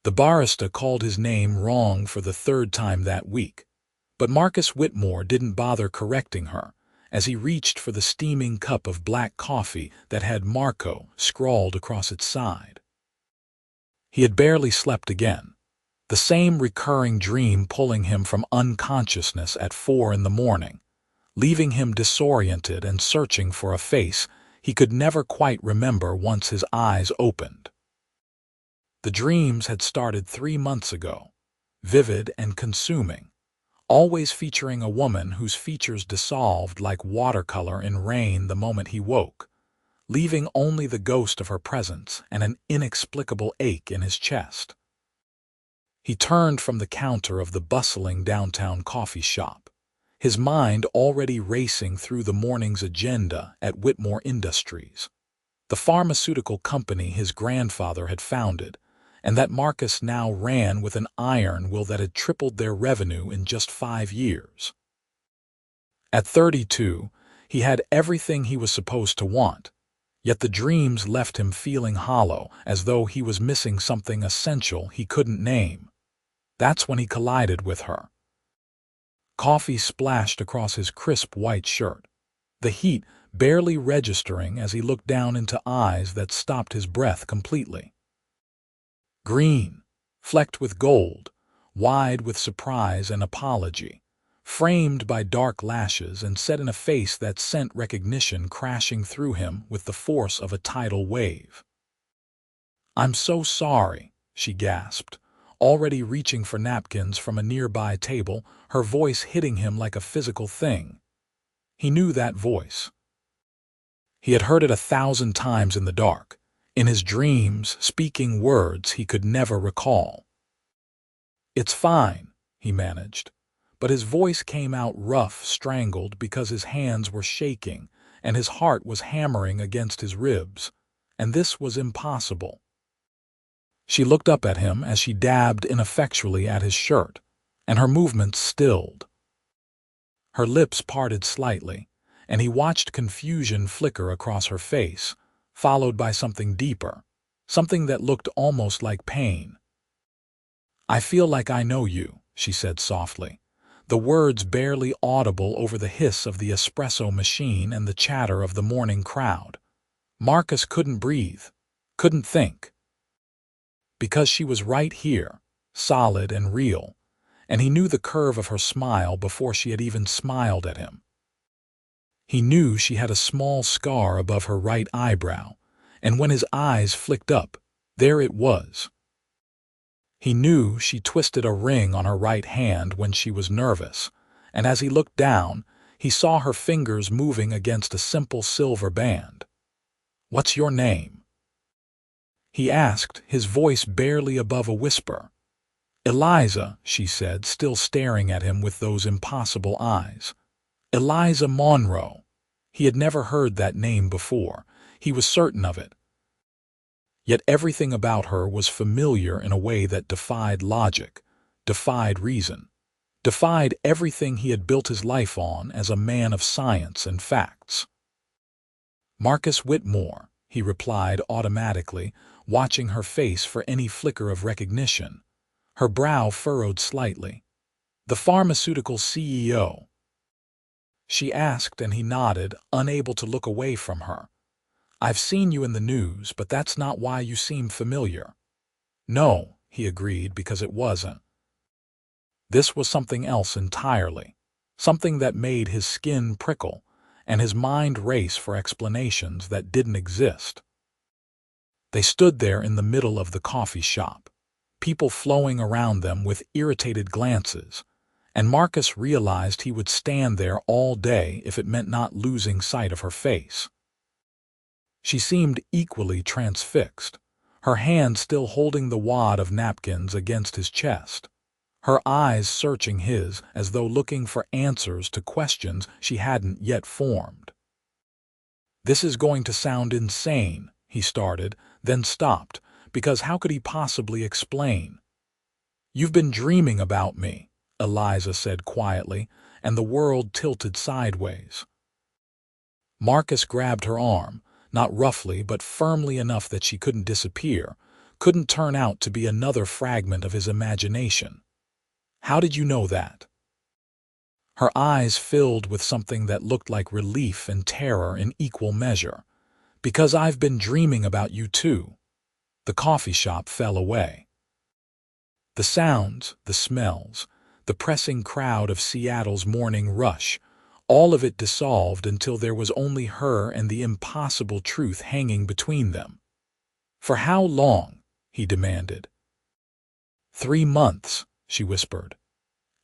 The barista called his name wrong for the third time that week, but Marcus Whitmore didn't bother correcting her as he reached for the steaming cup of black coffee that had Marco scrawled across its side. He had barely slept again, the same recurring dream pulling him from unconsciousness at 4 in the morning, leaving him disoriented and searching for a face he could never quite remember once his eyes opened. The dreams had started 3 months ago, vivid and consuming, always featuring a woman whose features dissolved like watercolor in rain the moment he woke, leaving only the ghost of her presence and an inexplicable ache in his chest. He turned from the counter of the bustling downtown coffee shop, his mind already racing through the morning's agenda at Whitmore Industries, the pharmaceutical company his grandfather had founded, and that Marcus now ran with an iron will that had tripled their revenue in just 5 years. At 32, he had everything he was supposed to want, yet the dreams left him feeling hollow, as though he was missing something essential he couldn't name. That's when he collided with her. Coffee splashed across his crisp white shirt, the heat barely registering as he looked down into eyes that stopped his breath completely. Green, flecked with gold, wide with surprise and apology, framed by dark lashes and set in a face that sent recognition crashing through him with the force of a tidal wave. "I'm so sorry," she gasped, already reaching for napkins from a nearby table, her voice hitting him like a physical thing. He knew that voice. He had heard it 1,000 times in the dark, in his dreams, speaking words he could never recall. "It's fine," he managed, but his voice came out rough, strangled, because his hands were shaking and his heart was hammering against his ribs, and this was impossible. She looked up at him as she dabbed ineffectually at his shirt, and her movements stilled. Her lips parted slightly, and he watched confusion flicker across her face, followed by something deeper, something that looked almost like pain. "I feel like I know you," she said softly, the words barely audible over the hiss of the espresso machine and the chatter of the morning crowd. Marcus couldn't breathe, couldn't think. Because she was right here, solid and real, and he knew the curve of her smile before she had even smiled at him. He knew she had a small scar above her right eyebrow, and when his eyes flicked up, there it was. He knew she twisted a ring on her right hand when she was nervous, and as he looked down, he saw her fingers moving against a simple silver band. "What's your name?" he asked, his voice barely above a whisper. "Eliza," she said, still staring at him with those impossible eyes. Eliza Monroe. He had never heard that name before. He was certain of it. Yet everything about her was familiar in a way that defied logic, defied reason, defied everything he had built his life on as a man of science and facts. "Marcus Whitmore," he replied automatically, watching her face for any flicker of recognition, her brow furrowed slightly. "The pharmaceutical CEO." She asked, and he nodded, unable to look away from her. "I've seen you in the news, but that's not why you seem familiar." "No," he agreed, because it wasn't. This was something else entirely, something that made his skin prickle and his mind race for explanations that didn't exist. They stood there in the middle of the coffee shop, people flowing around them with irritated glances, and Marcus realized he would stand there all day if it meant not losing sight of her face. She seemed equally transfixed, her hand still holding the wad of napkins against his chest, her eyes searching his as though looking for answers to questions she hadn't yet formed. "This is going to sound insane," he started, then stopped, because how could he possibly explain? "You've been dreaming about me," Eliza said quietly, and the world tilted sideways. Marcus grabbed her arm, not roughly but firmly enough that she couldn't disappear, couldn't turn out to be another fragment of his imagination. How did you know that? Her eyes filled with something that looked like relief and terror in equal measure. Because I've been dreaming about you too. The coffee shop fell away. The sounds, the smells, the pressing crowd of Seattle's morning rush, all of it dissolved until there was only her and the impossible truth hanging between them. For how long? He demanded. 3 months, she whispered.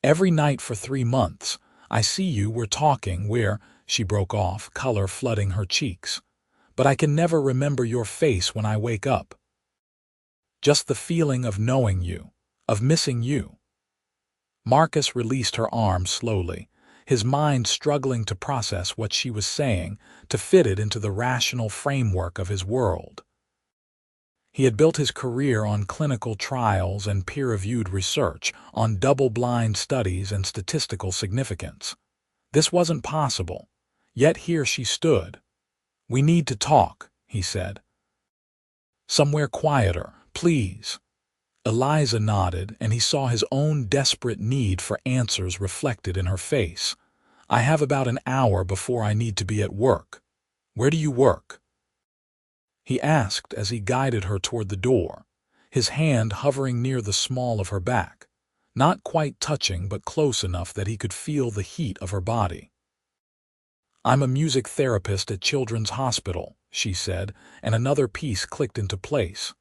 Every night for 3 months. I see you, we're talking, she broke off, color flooding her cheeks. But I can never remember your face when I wake up. Just the feeling of knowing you, of missing you. Marcus released her arm slowly, his mind struggling to process what she was saying, to fit it into the rational framework of his world. He had built his career on clinical trials and peer-reviewed research, on double-blind studies and statistical significance. This wasn't possible, yet here she stood. "We need to talk," he said. "Somewhere quieter, please." Eliza nodded, and he saw his own desperate need for answers reflected in her face. "I have about an hour before I need to be at work." "Where do you work?" he asked as he guided her toward the door, his hand hovering near the small of her back, not quite touching but close enough that he could feel the heat of her body. "I'm a music therapist at Children's Hospital," she said, and another piece clicked into place.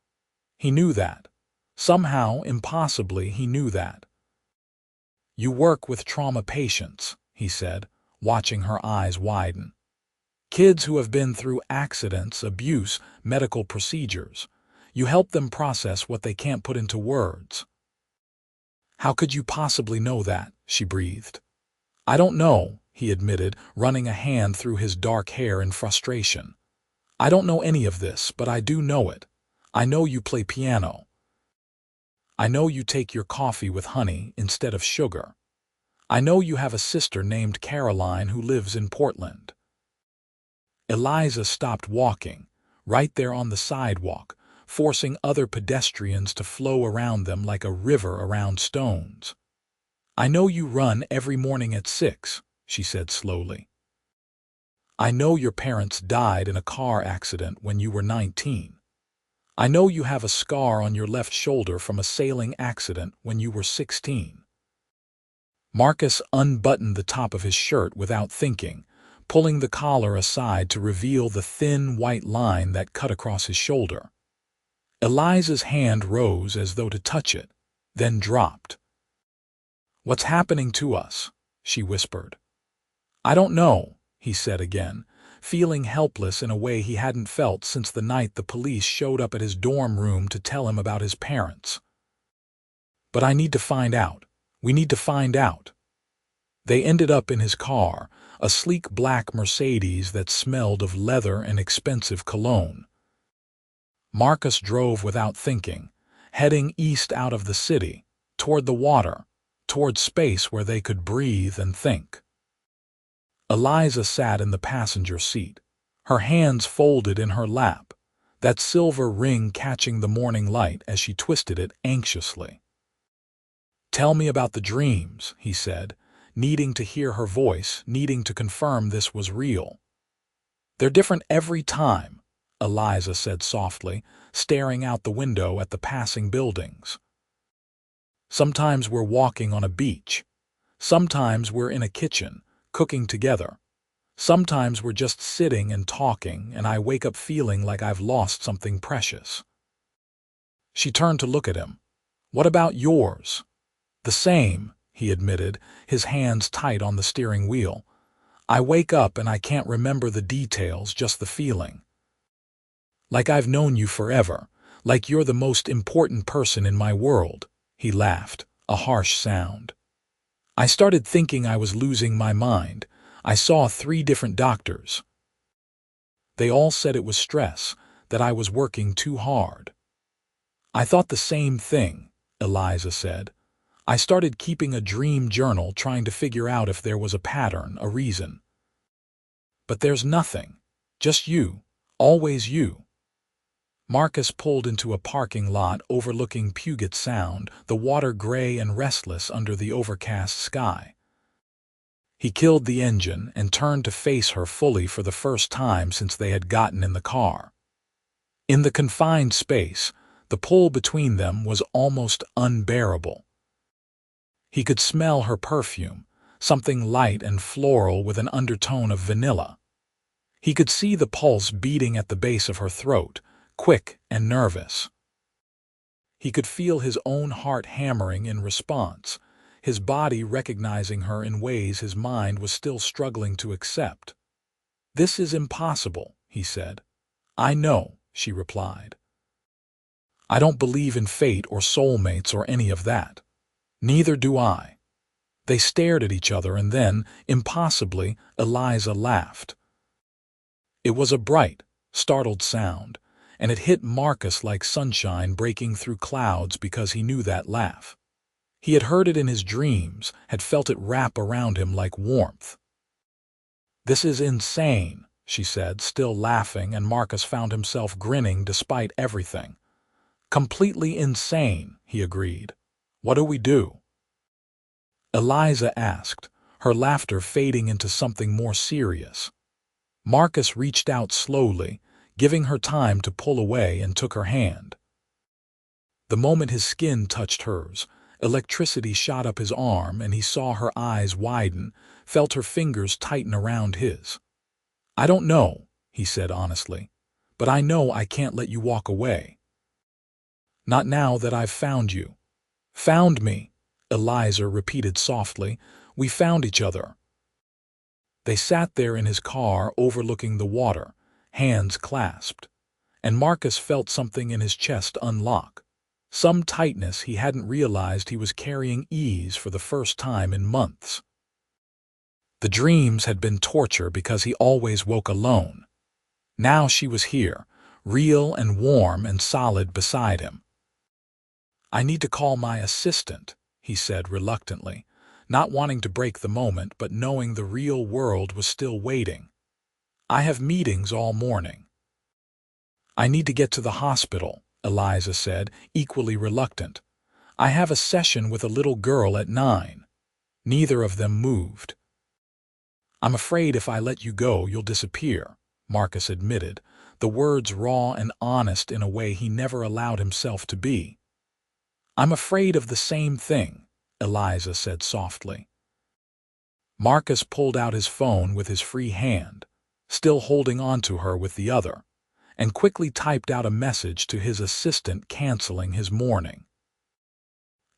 He knew that. Somehow, impossibly, he knew that. "You work with trauma patients," he said, watching her eyes widen. "Kids who have been through accidents, abuse, medical procedures. You help them process what they can't put into words." "How could you possibly know that?" she breathed. "I don't know," he admitted, running a hand through his dark hair in frustration. "I don't know any of this, but I do know it. I know you play piano. I know you take your coffee with honey instead of sugar. I know you have a sister named Caroline who lives in Portland." Eliza stopped walking, right there on the sidewalk, forcing other pedestrians to flow around them like a river around stones. "I know you run every morning at 6, she said slowly. "I know your parents died in a car accident when you were 19. I know you have a scar on your left shoulder from a sailing accident when you were 16. Marcus unbuttoned the top of his shirt without thinking, pulling the collar aside to reveal the thin white line that cut across his shoulder. Eliza's hand rose as though to touch it, then dropped. "What's happening to us?" she whispered. "I don't know," he said again, feeling helpless in a way he hadn't felt since the night the police showed up at his dorm room to tell him about his parents. "But I need to find out. We need to find out." They ended up in his car, a sleek black Mercedes that smelled of leather and expensive cologne. Marcus drove without thinking, heading east out of the city, toward the water, toward space where they could breathe and think. Eliza sat in the passenger seat, her hands folded in her lap, that silver ring catching the morning light as she twisted it anxiously. "Tell me about the dreams," he said, needing to hear her voice, needing to confirm this was real. "They're different every time," Eliza said softly, staring out the window at the passing buildings. "Sometimes we're walking on a beach. Sometimes we're in a kitchen, cooking together. Sometimes we're just sitting and talking, and I wake up feeling like I've lost something precious." She turned to look at him. "What about yours?" "The same," he admitted, his hands tight on the steering wheel. "I wake up and I can't remember the details, just the feeling. Like I've known you forever, like you're the most important person in my world." He laughed, a harsh sound. "I started thinking I was losing my mind. I saw 3 different doctors. They all said it was stress, that I was working too hard." "I thought the same thing," Eliza said. "I started keeping a dream journal trying to figure out if there was a pattern, a reason. But there's nothing. Just you. Always you." Marcus pulled into a parking lot overlooking Puget Sound, the water gray and restless under the overcast sky. He killed the engine and turned to face her fully for the first time since they had gotten in the car. In the confined space, the pull between them was almost unbearable. He could smell her perfume, something light and floral with an undertone of vanilla. He could see the pulse beating at the base of her throat, quick and nervous. He could feel his own heart hammering in response, his body recognizing her in ways his mind was still struggling to accept. "This is impossible," he said. "I know," she replied. "I don't believe in fate or soulmates or any of that." "Neither do I." They stared at each other and then, impossibly, Eliza laughed. It was a bright, startled sound, and it hit Marcus like sunshine breaking through clouds because he knew that laugh. He had heard it in his dreams, had felt it wrap around him like warmth. "This is insane," she said, still laughing, and Marcus found himself grinning despite everything. "Completely insane," he agreed. "What do we do?" Eliza asked, her laughter fading into something more serious. Marcus reached out slowly, giving her time to pull away, and took her hand. The moment his skin touched hers, electricity shot up his arm and he saw her eyes widen, felt her fingers tighten around his. "I don't know," he said honestly, "but I know I can't let you walk away. Not now that I've found you." "Found me," Eliza repeated softly. "We found each other." They sat there in his car overlooking the water, hands clasped, and Marcus felt something in his chest unlock. Some tightness he hadn't realized he was carrying ease for the first time in months. The dreams had been torture because he always woke alone. Now she was here, real and warm and solid beside him. "I need to call my assistant," he said reluctantly, not wanting to break the moment but knowing the real world was still waiting. "I have meetings all morning." "I need to get to the hospital," Eliza said, equally reluctant. "I have a session with a little girl at 9. Neither of them moved. "I'm afraid if I let you go, you'll disappear," Marcus admitted, the words raw and honest in a way he never allowed himself to be. "I'm afraid of the same thing," Eliza said softly. Marcus pulled out his phone with his free hand, still holding on to her with the other, and quickly typed out a message to his assistant canceling his morning.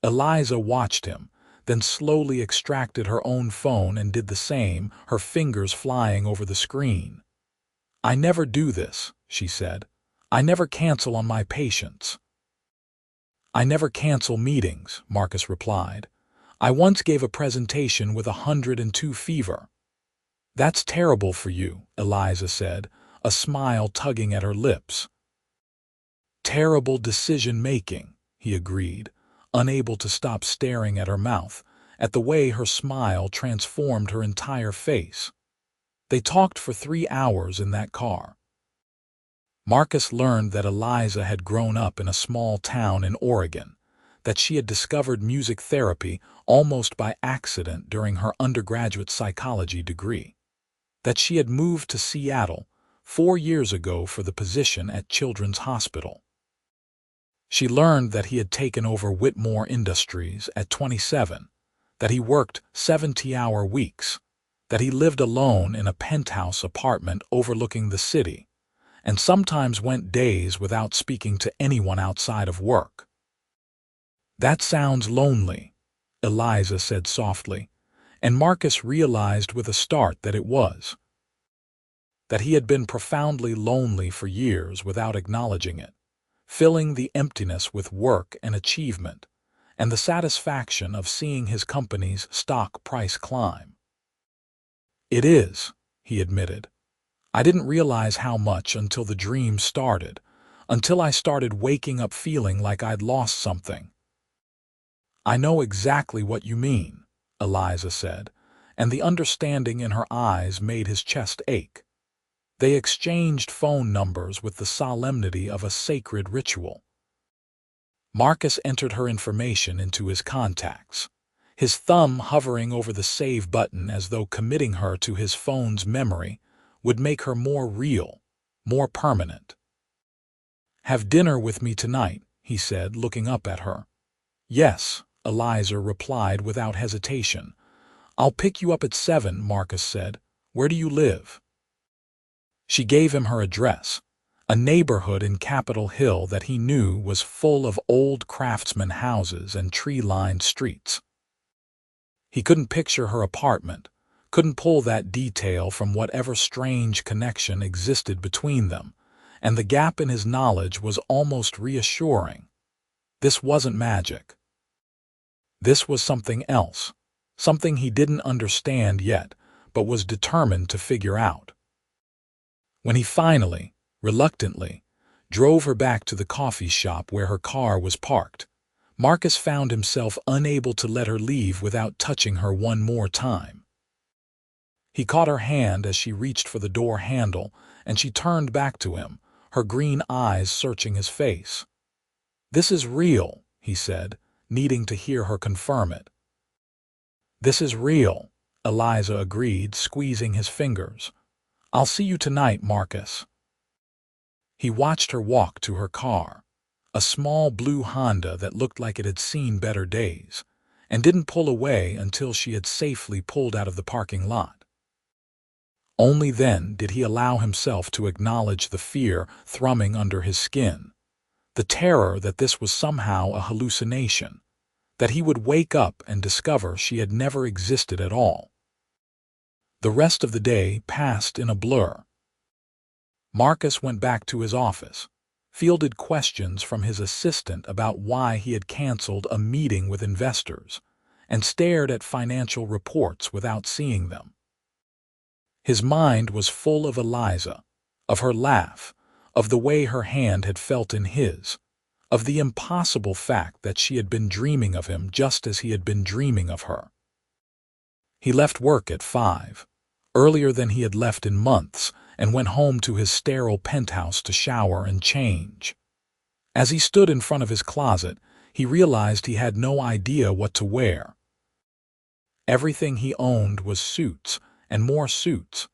Eliza watched him, then slowly extracted her own phone and did the same, her fingers flying over the screen. "I never do this," she said. "I never cancel on my patients." "I never cancel meetings," Marcus replied. "I once gave a presentation with 102 fever." "That's terrible for you," Eliza said, a smile tugging at her lips. "Terrible decision-making," he agreed, unable to stop staring at her mouth, at the way her smile transformed her entire face. They talked for 3 hours in that car. Marcus learned that Eliza had grown up in a small town in Oregon, that she had discovered music therapy almost by accident during her undergraduate psychology degree, that she had moved to Seattle 4 years ago for the position at Children's Hospital. She learned that he had taken over Whitmore Industries at 27, that he worked 70-hour weeks, that he lived alone in a penthouse apartment overlooking the city, and sometimes went days without speaking to anyone outside of work. "That sounds lonely," Eliza said softly, and Marcus realized with a start that it was. That he had been profoundly lonely for years without acknowledging it, filling the emptiness with work and achievement, and the satisfaction of seeing his company's stock price climb. "It is," he admitted. "I didn't realize how much until the dream started, until I started waking up feeling like I'd lost something." "I know exactly what you mean," Eliza said, and the understanding in her eyes made his chest ache. They exchanged phone numbers with the solemnity of a sacred ritual. Marcus entered her information into his contacts, his thumb hovering over the save button as though committing her to his phone's memory would make her more real, more permanent. "Have dinner with me tonight," he said, looking up at her. "Yes," Eliza replied without hesitation. "I'll pick you up at 7, Marcus said. "Where do you live?" She gave him her address, a neighborhood in Capitol Hill that he knew was full of old craftsman houses and tree-lined streets. He couldn't picture her apartment, couldn't pull that detail from whatever strange connection existed between them, and the gap in his knowledge was almost reassuring. This wasn't magic. This was something else, something he didn't understand yet, but was determined to figure out. When he finally, reluctantly, drove her back to the coffee shop where her car was parked, Marcus found himself unable to let her leave without touching her one more time. He caught her hand as she reached for the door handle, and she turned back to him, her green eyes searching his face. "This is real," he said, needing to hear her confirm it. "This is real," Eliza agreed, squeezing his fingers. "I'll see you tonight, Marcus." He watched her walk to her car, a small blue Honda that looked like it had seen better days, and didn't pull away until she had safely pulled out of the parking lot. Only then did he allow himself to acknowledge the fear thrumming under his skin, the terror that this was somehow a hallucination, that he would wake up and discover she had never existed at all. The rest of the day passed in a blur. Marcus went back to his office, fielded questions from his assistant about why he had canceled a meeting with investors, and stared at financial reports without seeing them. His mind was full of Eliza, of her laugh, of the way her hand had felt in his, of the impossible fact that she had been dreaming of him just as he had been dreaming of her. He left work at 5, earlier than he had left in months, and went home to his sterile penthouse to shower and change. As he stood in front of his closet, he realized he had no idea what to wear. Everything he owned was suits, and more suits,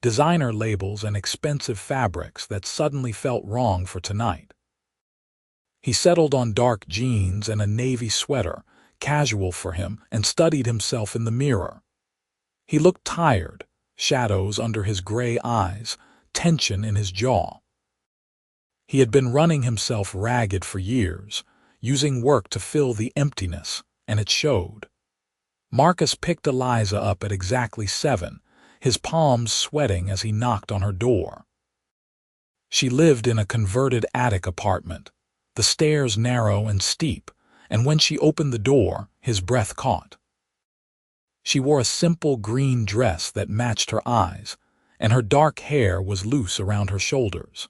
designer labels and expensive fabrics that suddenly felt wrong for tonight. He settled on dark jeans and a navy sweater, casual for him, and studied himself in the mirror. He looked tired, shadows under his gray eyes, tension in his jaw. He had been running himself ragged for years, using work to fill the emptiness, and it showed. Marcus picked Eliza up at exactly 7, his palms sweating as he knocked on her door. She lived in a converted attic apartment, the stairs narrow and steep, and when she opened the door, his breath caught. She wore a simple green dress that matched her eyes, and her dark hair was loose around her shoulders.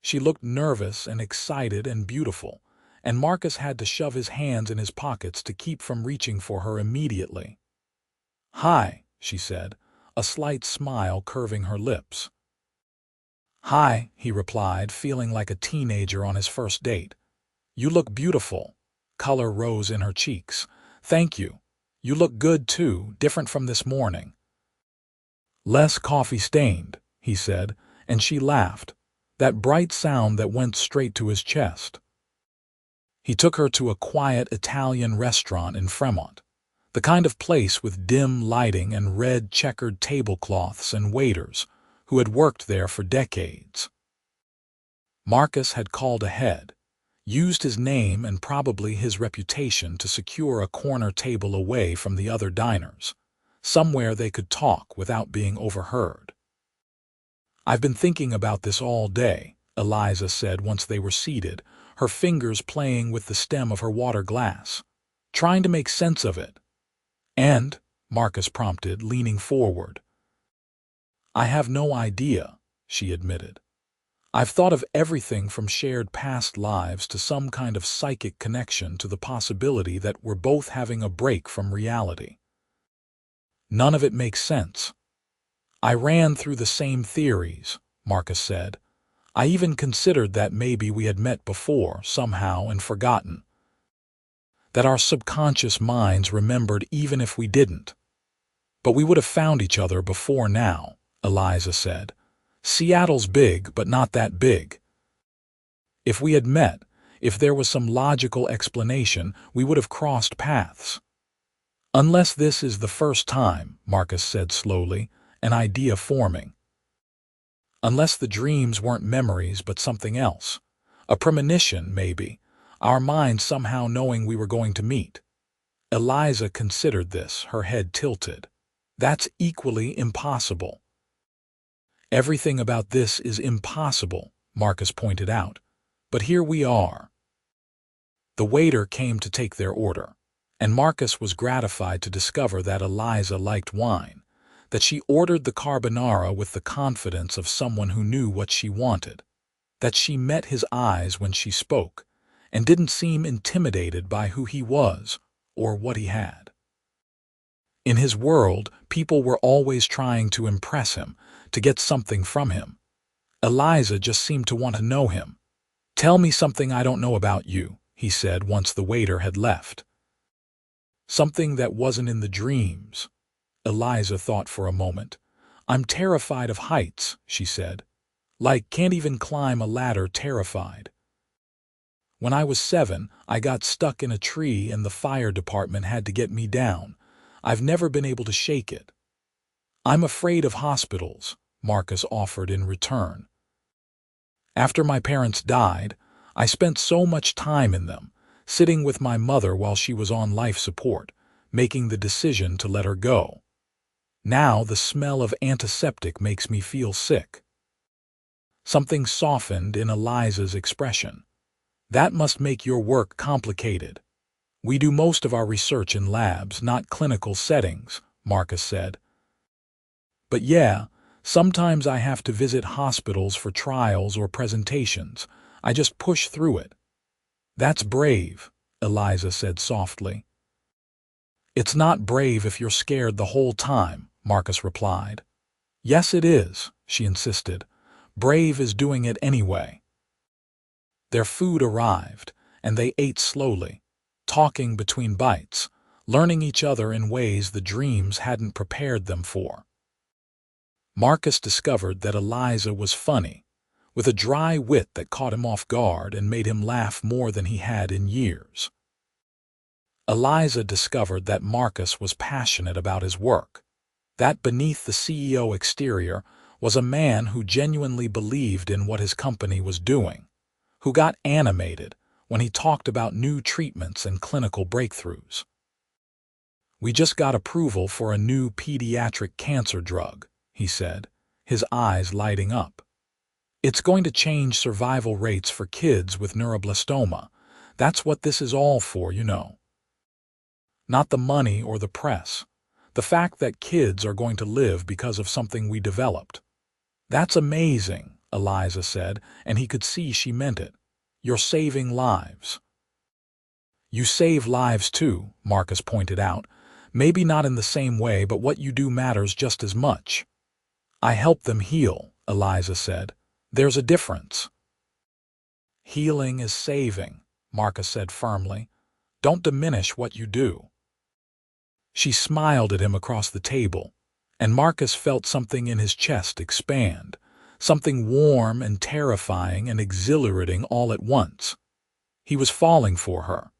She looked nervous and excited and beautiful, and Marcus had to shove his hands in his pockets to keep from reaching for her immediately. "Hi," she said, a slight smile curving her lips. "Hi," he replied, feeling like a teenager on his first date. "You look beautiful." Color rose in her cheeks. "Thank you. You look good too, different from this morning." "Less coffee-stained," he said, and she laughed, that bright sound that went straight to his chest. He took her to a quiet Italian restaurant in Fremont, the kind of place with dim lighting and red checkered tablecloths and waiters who had worked there for decades. Marcus had called ahead, used his name and probably his reputation to secure a corner table away from the other diners, somewhere they could talk without being overheard. "I've been thinking about this all day," Eliza said once they were seated, her fingers playing with the stem of her water glass, "trying to make sense of it." "And," Marcus prompted, leaning forward. "I have no idea," she admitted. "I've thought of everything from shared past lives to some kind of psychic connection to the possibility that we're both having a break from reality. None of it makes sense. I ran through the same theories, Marcus said. I even considered that maybe we had met before, somehow, and forgotten. That our subconscious minds remembered even if we didn't. But we would have found each other before now, Eliza said. Seattle's big, but not that big. If we had met, if there was some logical explanation, we would have crossed paths. Unless this is the first time, Marcus said slowly, an idea forming. Unless the dreams weren't memories but something else. A premonition, maybe. Our minds somehow knowing we were going to meet. Eliza considered this, her head tilted. That's equally impossible. Everything about this is impossible, Marcus pointed out. But here we are. The waiter came to take their order, and Marcus was gratified to discover that Eliza liked wine, that she ordered the carbonara with the confidence of someone who knew what she wanted, that she met his eyes when she spoke, and didn't seem intimidated by who he was or what he had. In his world, people were always trying to impress him, to get something from him. Eliza just seemed to want to know him. "Tell me something I don't know about you," he said once the waiter had left. Something that wasn't in the dreams. Eliza thought for a moment. "I'm terrified of heights," she said. "Like, can't even climb a ladder terrified. When I was 7, I got stuck in a tree and the fire department had to get me down. I've never been able to shake it." "I'm afraid of hospitals," Marcus offered in return. "After my parents died, I spent so much time in them, sitting with my mother while she was on life support, making the decision to let her go. Now the smell of antiseptic makes me feel sick." Something softened in Eliza's expression. "That must make your work complicated." "We do most of our research in labs, not clinical settings," Marcus said. "But yeah, sometimes I have to visit hospitals for trials or presentations. I just push through it." "That's brave," Eliza said softly. "It's not brave if you're scared the whole time," Marcus replied. "Yes, it is," she insisted. "Brave is doing it anyway." Their food arrived, and they ate slowly, talking between bites, learning each other in ways the dreams hadn't prepared them for. Marcus discovered that Eliza was funny, with a dry wit that caught him off guard and made him laugh more than he had in years. Eliza discovered that Marcus was passionate about his work, that beneath the CEO exterior was a man who genuinely believed in what his company was doing, who got animated when he talked about new treatments and clinical breakthroughs. "We just got approval for a new pediatric cancer drug," he said, his eyes lighting up. "It's going to change survival rates for kids with neuroblastoma. That's what this is all for, you know. Not the money or the press. The fact that kids are going to live because of something we developed." "That's amazing," Eliza said, and he could see she meant it. "You're saving lives." "You save lives too," Marcus pointed out. "Maybe not in the same way, but what you do matters just as much." "I help them heal," Eliza said. "There's a difference." "Healing is saving," Marcus said firmly. "Don't diminish what you do." She smiled at him across the table, and Marcus felt something in his chest expand, something warm and terrifying and exhilarating all at once. He was falling for her.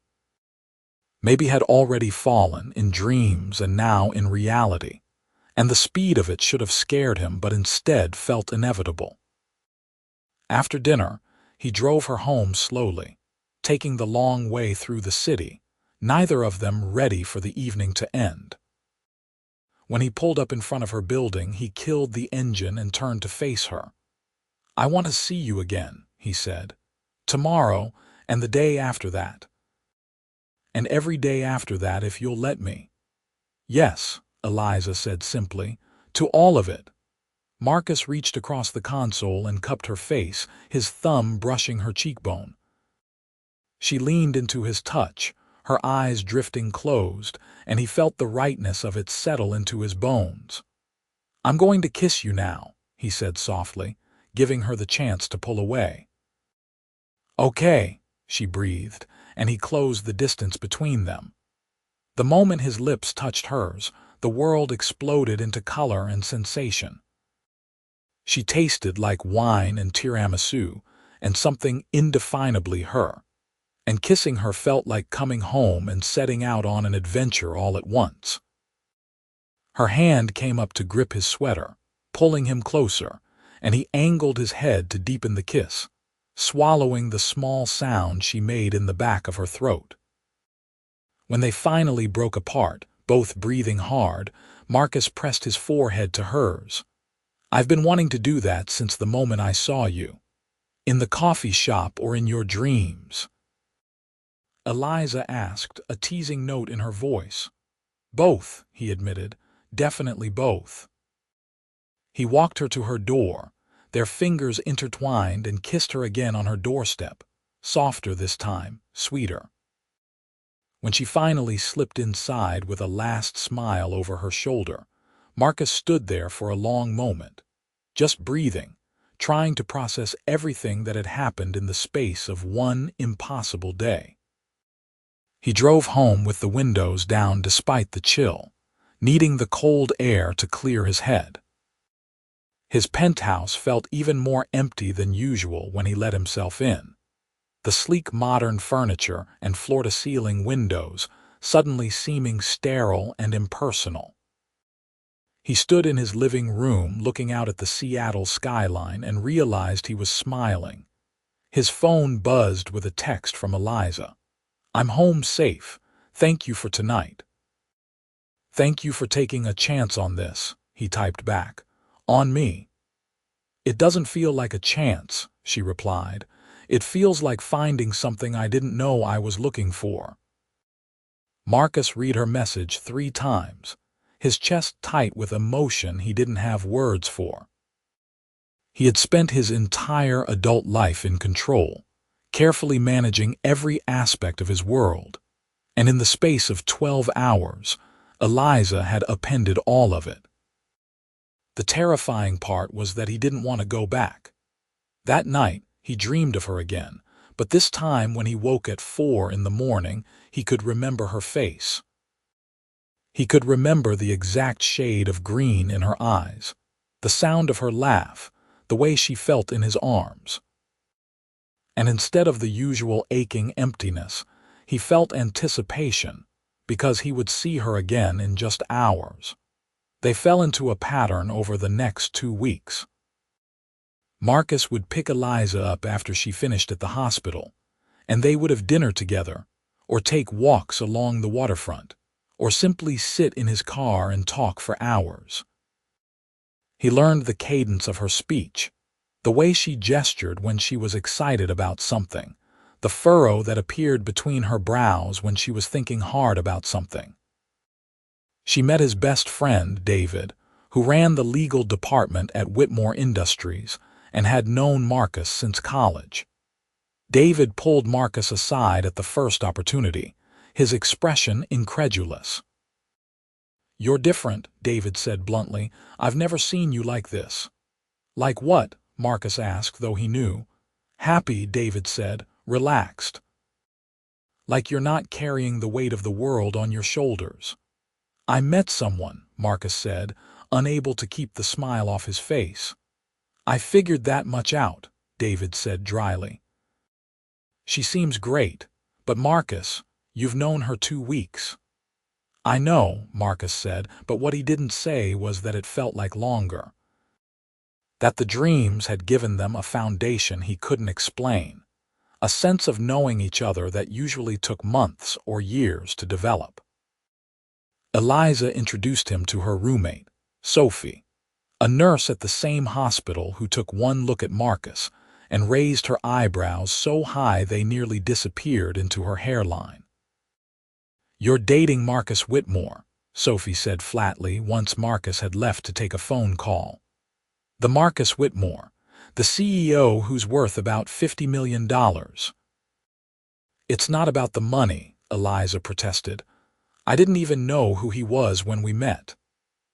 Maybe had already fallen in dreams and now in reality, and the speed of it should have scared him but instead felt inevitable. After dinner, he drove her home slowly, taking the long way through the city, neither of them ready for the evening to end. When he pulled up in front of her building, he killed the engine and turned to face her. "I want to see you again," he said. "Tomorrow and the day after that. And every day after that if you'll let me." "Yes," Eliza said simply, "to all of it." Marcus reached across the console and cupped her face, his thumb brushing her cheekbone. She leaned into his touch, her eyes drifting closed, and he felt the rightness of it settle into his bones. "I'm going to kiss you now," he said softly, giving her the chance to pull away. "Okay," she breathed, and he closed the distance between them. The moment his lips touched hers, the world exploded into color and sensation. She tasted like wine and tiramisu, and something indefinably her. And kissing her felt like coming home and setting out on an adventure all at once. Her hand came up to grip his sweater, pulling him closer, and he angled his head to deepen the kiss, swallowing the small sound she made in the back of her throat. When they finally broke apart, both breathing hard, Marcus pressed his forehead to hers. "I've been wanting to do that since the moment I saw you. In the coffee shop or in your dreams?" Eliza asked, a teasing note in her voice. "Both," he admitted. "Definitely both." He walked her to her door, their fingers intertwined, and kissed her again on her doorstep, softer this time, sweeter. When she finally slipped inside with a last smile over her shoulder, Marcus stood there for a long moment, just breathing, trying to process everything that had happened in the space of one impossible day. He drove home with the windows down despite the chill, needing the cold air to clear his head. His penthouse felt even more empty than usual when he let himself in. The sleek modern furniture and floor-to-ceiling windows suddenly seeming sterile and impersonal. He stood in his living room looking out at the Seattle skyline and realized he was smiling. His phone buzzed with a text from Eliza. "I'm home safe. Thank you for tonight." "Thank you for taking a chance on this," he typed back. "On me." "It doesn't feel like a chance," she replied. "It feels like finding something I didn't know I was looking for." Marcus read her message 3 times, his chest tight with emotion he didn't have words for. He had spent his entire adult life in control, carefully managing every aspect of his world, and in the space of 12 hours, Eliza had upended all of it. The terrifying part was that he didn't want to go back. That night, he dreamed of her again, but this time when he woke at 4 in the morning, he could remember her face. He could remember the exact shade of green in her eyes, the sound of her laugh, the way she felt in his arms. And instead of the usual aching emptiness, he felt anticipation, because he would see her again in just hours. They fell into a pattern over the next 2 weeks. Marcus would pick Eliza up after she finished at the hospital, and they would have dinner together, or take walks along the waterfront, or simply sit in his car and talk for hours. He learned the cadence of her speech, the way she gestured when she was excited about something, the furrow that appeared between her brows when she was thinking hard about something. She met his best friend, David, who ran the legal department at Whitmore Industries and had known Marcus since college. David pulled Marcus aside at the first opportunity, his expression incredulous. "You're different," David said bluntly. "I've never seen you like this." "Like what?" Marcus asked, though he knew. "Happy," David said, "relaxed. Like you're not carrying the weight of the world on your shoulders." "I met someone," Marcus said, unable to keep the smile off his face. "I figured that much out," David said dryly. "She seems great, but Marcus, you've known her 2 weeks." "I know," Marcus said, but what he didn't say was that it felt like longer. That the dreams had given them a foundation he couldn't explain, a sense of knowing each other that usually took months or years to develop. Eliza introduced him to her roommate, Sophie, a nurse at the same hospital who took one look at Marcus and raised her eyebrows so high they nearly disappeared into her hairline. "You're dating Marcus Whitmore," Sophie said flatly once Marcus had left to take a phone call. "The Marcus Whitmore, the CEO who's worth about $50 million. "It's not about the money," Eliza protested. "I didn't even know who he was when we met."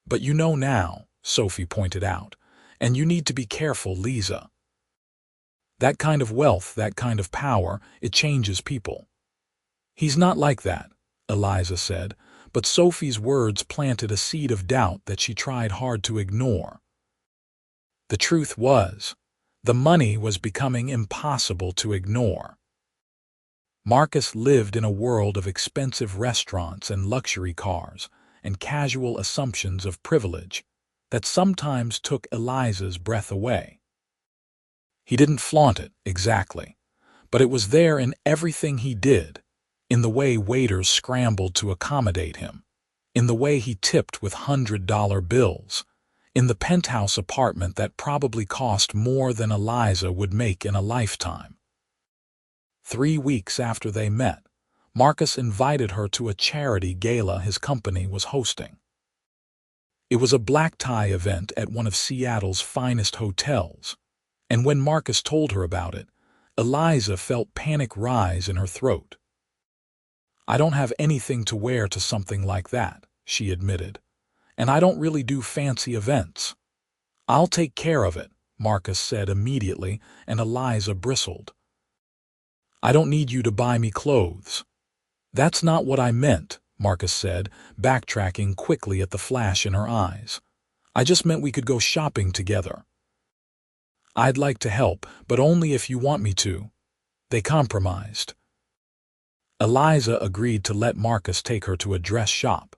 "But you know now," Sophie pointed out. And you need to be careful, Lisa. That kind of wealth, that kind of power, it changes people. He's not like that, Eliza said, but Sophie's words planted a seed of doubt that she tried hard to ignore. The truth was, the money was becoming impossible to ignore. Marcus lived in a world of expensive restaurants and luxury cars and casual assumptions of privilege that sometimes took Eliza's breath away. He didn't flaunt it, exactly, but it was there in everything he did, in the way waiters scrambled to accommodate him, in the way he tipped with $100 bills, in the penthouse apartment that probably cost more than Eliza would make in a lifetime. 3 weeks after they met, Marcus invited her to a charity gala his company was hosting. It was a black tie event at one of Seattle's finest hotels, and when Marcus told her about it, Eliza felt panic rise in her throat. "I don't have anything to wear to something like that," she admitted, "and I don't really do fancy events." "I'll take care of it," Marcus said immediately, and Eliza bristled. "I don't need you to buy me clothes." "That's not what I meant," Marcus said, backtracking quickly at the flash in her eyes. "I just meant we could go shopping together." "I'd like to help, but only if you want me to." They compromised. Eliza agreed to let Marcus take her to a dress shop,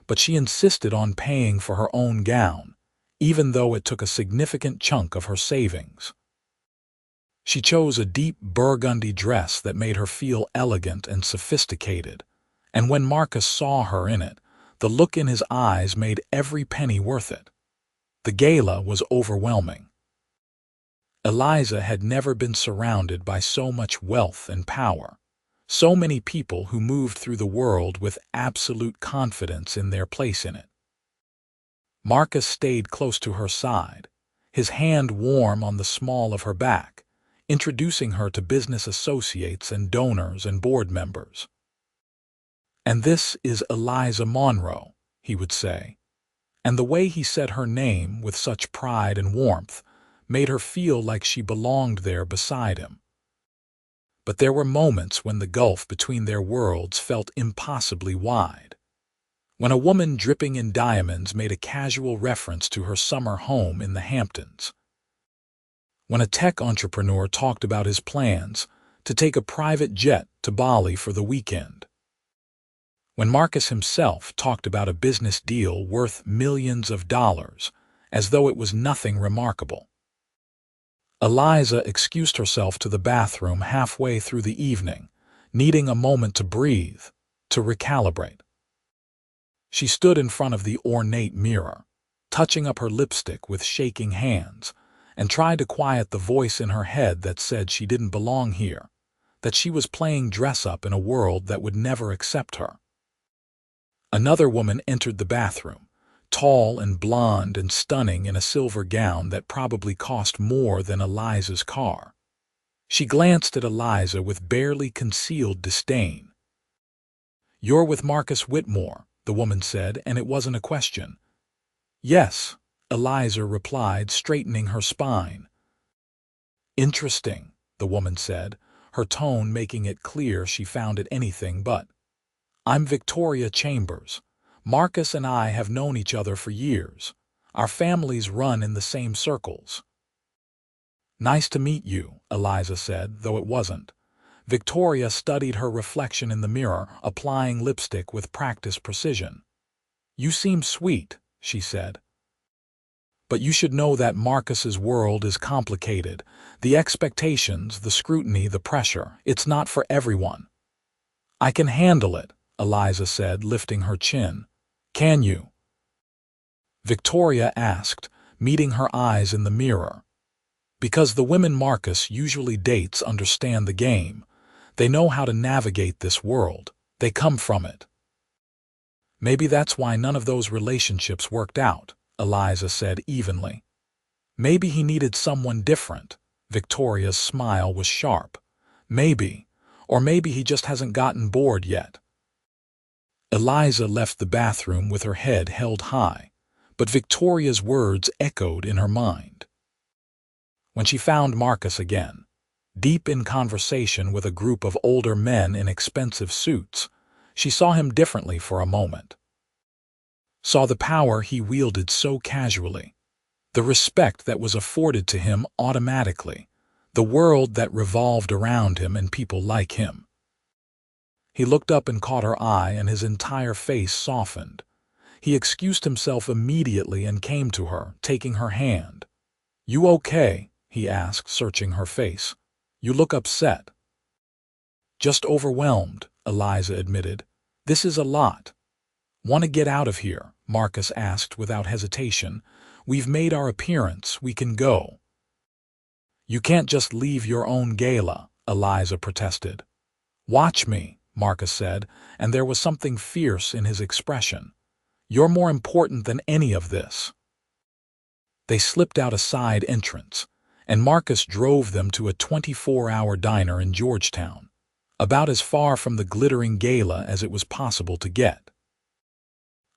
but she insisted on paying for her own gown, even though it took a significant chunk of her savings. She chose a deep burgundy dress that made her feel elegant and sophisticated, and when Marcus saw her in it, the look in his eyes made every penny worth it. The gala was overwhelming. Eliza had never been surrounded by so much wealth and power, so many people who moved through the world with absolute confidence in their place in it. Marcus stayed close to her side, his hand warm on the small of her back, introducing her to business associates and donors and board members. "And this is Eliza Monroe," he would say, and the way he said her name with such pride and warmth made her feel like she belonged there beside him. But there were moments when the gulf between their worlds felt impossibly wide. When a woman dripping in diamonds made a casual reference to her summer home in the Hamptons. When a tech entrepreneur talked about his plans to take a private jet to Bali for the weekend. When Marcus himself talked about a business deal worth millions of dollars, as though it was nothing remarkable. Eliza excused herself to the bathroom halfway through the evening, needing a moment to breathe, to recalibrate. She stood in front of the ornate mirror, touching up her lipstick with shaking hands, and tried to quiet the voice in her head that said she didn't belong here, that she was playing dress-up in a world that would never accept her. Another woman entered the bathroom, tall and blonde and stunning in a silver gown that probably cost more than Eliza's car. She glanced at Eliza with barely concealed disdain. "You're with Marcus Whitmore," the woman said, and it wasn't a question. "Yes," Eliza replied, straightening her spine. "Interesting," the woman said, her tone making it clear she found it anything but. "I'm Victoria Chambers. Marcus and I have known each other for years. Our families run in the same circles." "Nice to meet you," Eliza said, though it wasn't. Victoria studied her reflection in the mirror, applying lipstick with practiced precision. "You seem sweet," she said. "But you should know that Marcus's world is complicated. The expectations, the scrutiny, the pressure, it's not for everyone." "I can handle it," Eliza said, lifting her chin. "Can you?" Victoria asked, meeting her eyes in the mirror. "Because the women Marcus usually dates understand the game. They know how to navigate this world. They come from it." "Maybe that's why none of those relationships worked out," Eliza said evenly. "Maybe he needed someone different." Victoria's smile was sharp. "Maybe. Or maybe he just hasn't gotten bored yet." Eliza left the bathroom with her head held high, but Victoria's words echoed in her mind. When she found Marcus again, deep in conversation with a group of older men in expensive suits, she saw him differently for a moment. Saw the power he wielded so casually, the respect that was afforded to him automatically, the world that revolved around him and people like him. He looked up and caught her eye, and his entire face softened. He excused himself immediately and came to her, taking her hand. "You okay?" he asked, searching her face. "You look upset." "Just overwhelmed," Eliza admitted. "This is a lot." "Want to get out of here?" Marcus asked without hesitation. "We've made our appearance, we can go." "You can't just leave your own gala," Eliza protested. "Watch me," Marcus said, and there was something fierce in his expression. "You're more important than any of this." They slipped out a side entrance, and Marcus drove them to a 24-hour diner in Georgetown, about as far from the glittering gala as it was possible to get.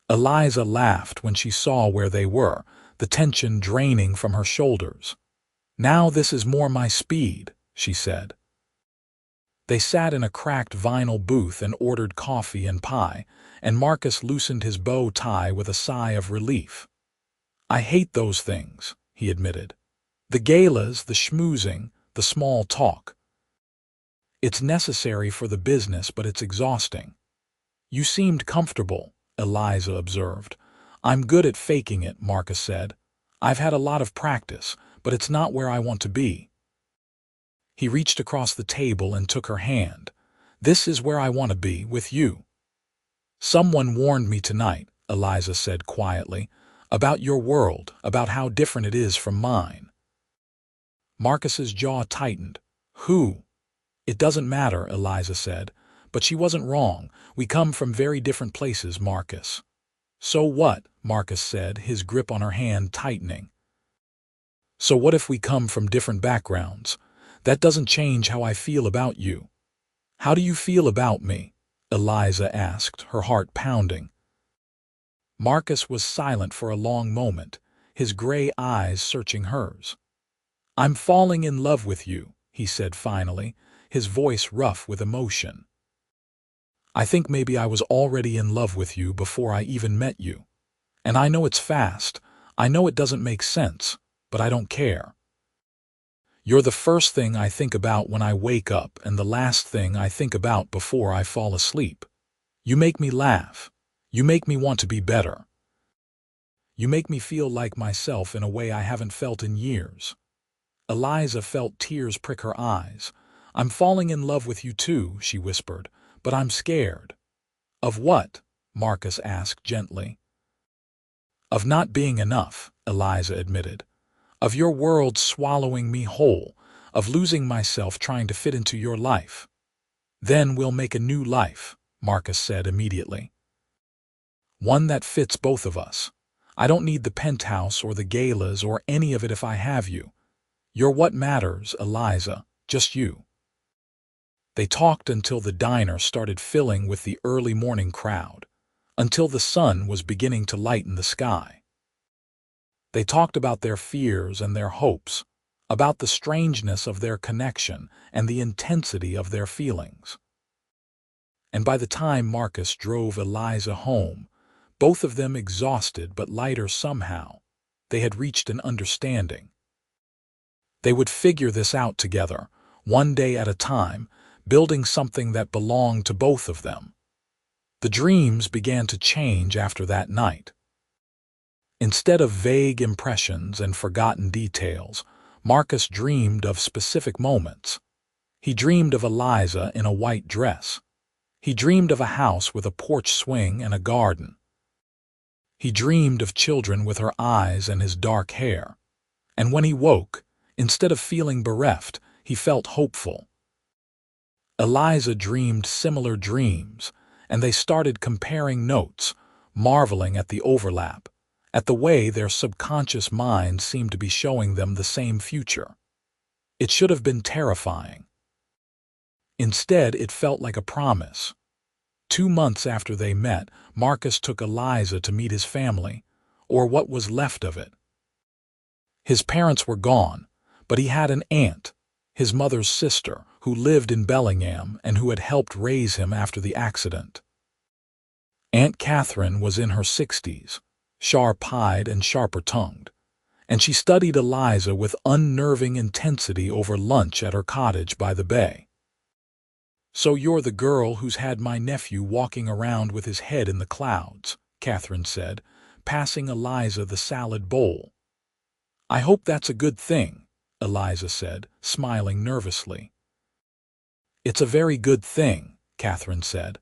Eliza laughed when she saw where they were, the tension draining from her shoulders. "Now this is more my speed," she said. They sat in a cracked vinyl booth and ordered coffee and pie, and Marcus loosened his bow tie with a sigh of relief. "I hate those things," he admitted. "The galas, the schmoozing, the small talk. It's necessary for the business, but it's exhausting." "You seemed comfortable," Eliza observed. "I'm good at faking it," Marcus said. "I've had a lot of practice, but it's not where I want to be." He reached across the table and took her hand. "This is where I want to be, with you." "Someone warned me tonight," Eliza said quietly, "about your world, about how different it is from mine." Marcus's jaw tightened. "Who?" "It doesn't matter," Eliza said. "But she wasn't wrong. We come from very different places, Marcus." "So what?" Marcus said, his grip on her hand tightening. "So what if we come from different backgrounds? That doesn't change how I feel about you." "How do you feel about me?" Eliza asked, her heart pounding. Marcus was silent for a long moment, his gray eyes searching hers. "I'm falling in love with you," he said finally, his voice rough with emotion. "I think maybe I was already in love with you before I even met you. And I know it's fast, I know it doesn't make sense, but I don't care. You're the first thing I think about when I wake up and the last thing I think about before I fall asleep. You make me laugh. You make me want to be better. You make me feel like myself in a way I haven't felt in years." Eliza felt tears prick her eyes. "I'm falling in love with you too," she whispered, "but I'm scared." "Of what?" Marcus asked gently. "Of not being enough," Eliza admitted. "Of your world swallowing me whole, of losing myself trying to fit into your life." "Then we'll make a new life," Marcus said immediately. "One that fits both of us. I don't need the penthouse or the galas or any of it if I have you. You're what matters, Eliza, just you." They talked until the diner started filling with the early morning crowd, until the sun was beginning to lighten the sky. They talked about their fears and their hopes, about the strangeness of their connection and the intensity of their feelings. And by the time Marcus drove Eliza home, both of them exhausted but lighter somehow, they had reached an understanding. They would figure this out together, one day at a time, building something that belonged to both of them. The dreams began to change after that night. Instead of vague impressions and forgotten details, Marcus dreamed of specific moments. He dreamed of Eliza in a white dress. He dreamed of a house with a porch swing and a garden. He dreamed of children with her eyes and his dark hair. And when he woke, instead of feeling bereft, he felt hopeful. Eliza dreamed similar dreams, and they started comparing notes, marveling at the overlap, at the way their subconscious minds seemed to be showing them the same future. It should have been terrifying. Instead, it felt like a promise. 2 months after they met, Marcus took Eliza to meet his family, or what was left of it. His parents were gone, but he had an aunt, his mother's sister, who lived in Bellingham and who had helped raise him after the accident. Aunt Catherine was in her 60s, sharp-eyed and sharper-tongued, and she studied Eliza with unnerving intensity over lunch at her cottage by the bay. "So you're the girl who's had my nephew walking around with his head in the clouds," Catherine said, passing Eliza the salad bowl. "I hope that's a good thing," Eliza said, smiling nervously. "It's a very good thing," Catherine said.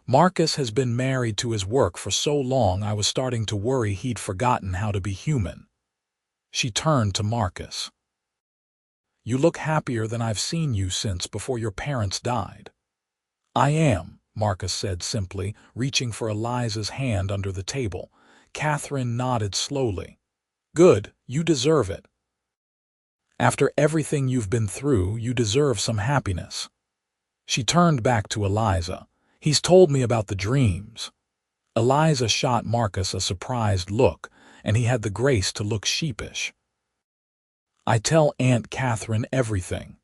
"Marcus has been married to his work for so long I was starting to worry he'd forgotten how to be human." She turned to Marcus. "You look happier than I've seen you since before your parents died." "I am," Marcus said simply, reaching for Eliza's hand under the table. Catherine nodded slowly. "Good, you deserve it. After everything you've been through, you deserve some happiness." She turned back to Eliza. "He's told me about the dreams." Eliza shot Marcus a surprised look, and he had the grace to look sheepish. "I tell Aunt Catherine everything."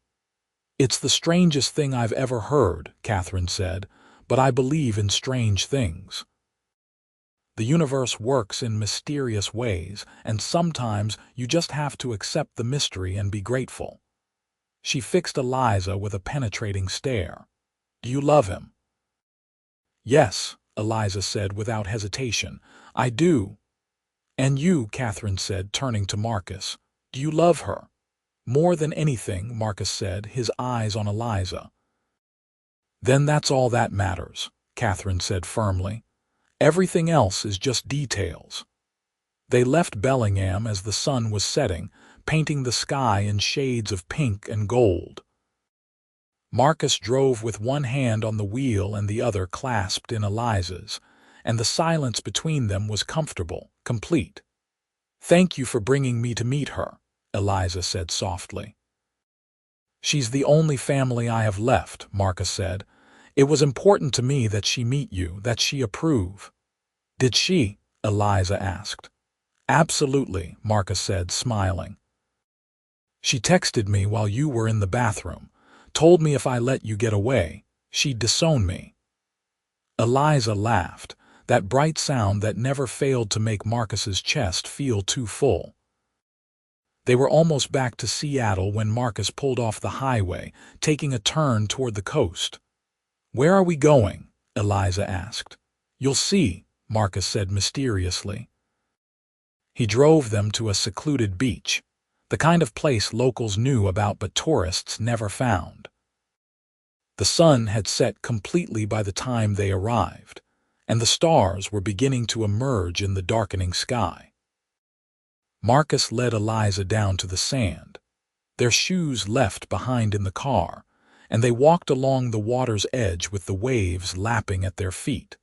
"It's the strangest thing I've ever heard," Catherine said, "but I believe in strange things. The universe works in mysterious ways, and sometimes you just have to accept the mystery and be grateful." She fixed Eliza with a penetrating stare. "Do you love him?" "Yes," Eliza said without hesitation. "I do." "And you," Catherine said, turning to Marcus. "Do you love her?" "More than anything," Marcus said, his eyes on Eliza. "Then that's all that matters," Catherine said firmly. "Everything else is just details." They left Bellingham as the sun was setting, painting the sky in shades of pink and gold. Marcus drove with one hand on the wheel and the other clasped in Eliza's, and the silence between them was comfortable, complete. "Thank you for bringing me to meet her," Eliza said softly. "She's the only family I have left," Marcus said. "It was important to me that she meet you, that she approve." "Did she?" Eliza asked. "Absolutely," Marcus said, smiling. "She texted me while you were in the bathroom, told me if I let you get away, she'd disown me." Eliza laughed, that bright sound that never failed to make Marcus's chest feel too full. They were almost back to Seattle when Marcus pulled off the highway, taking a turn toward the coast. "Where are we going?" Eliza asked. "You'll see," Marcus said mysteriously. He drove them to a secluded beach, the kind of place locals knew about but tourists never found. The sun had set completely by the time they arrived, and the stars were beginning to emerge in the darkening sky. Marcus led Eliza down to the sand, their shoes left behind in the car, and they walked along the water's edge with the waves lapping at their feet.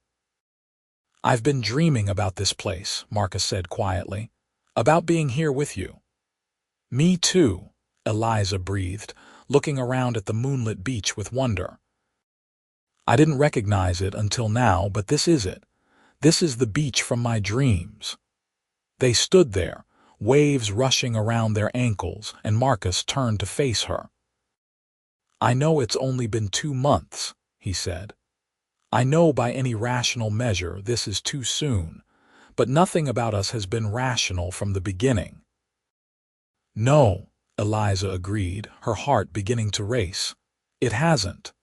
"I've been dreaming about this place," Marcus said quietly, "about being here with you." "Me too," Eliza breathed, looking around at the moonlit beach with wonder. "I didn't recognize it until now, but this is it. This is the beach from my dreams." They stood there, waves rushing around their ankles, and Marcus turned to face her. "I know it's only been 2 months," he said. "I know by any rational measure this is too soon, but nothing about us has been rational from the beginning." "No," Eliza agreed, her heart beginning to race. "It hasn't."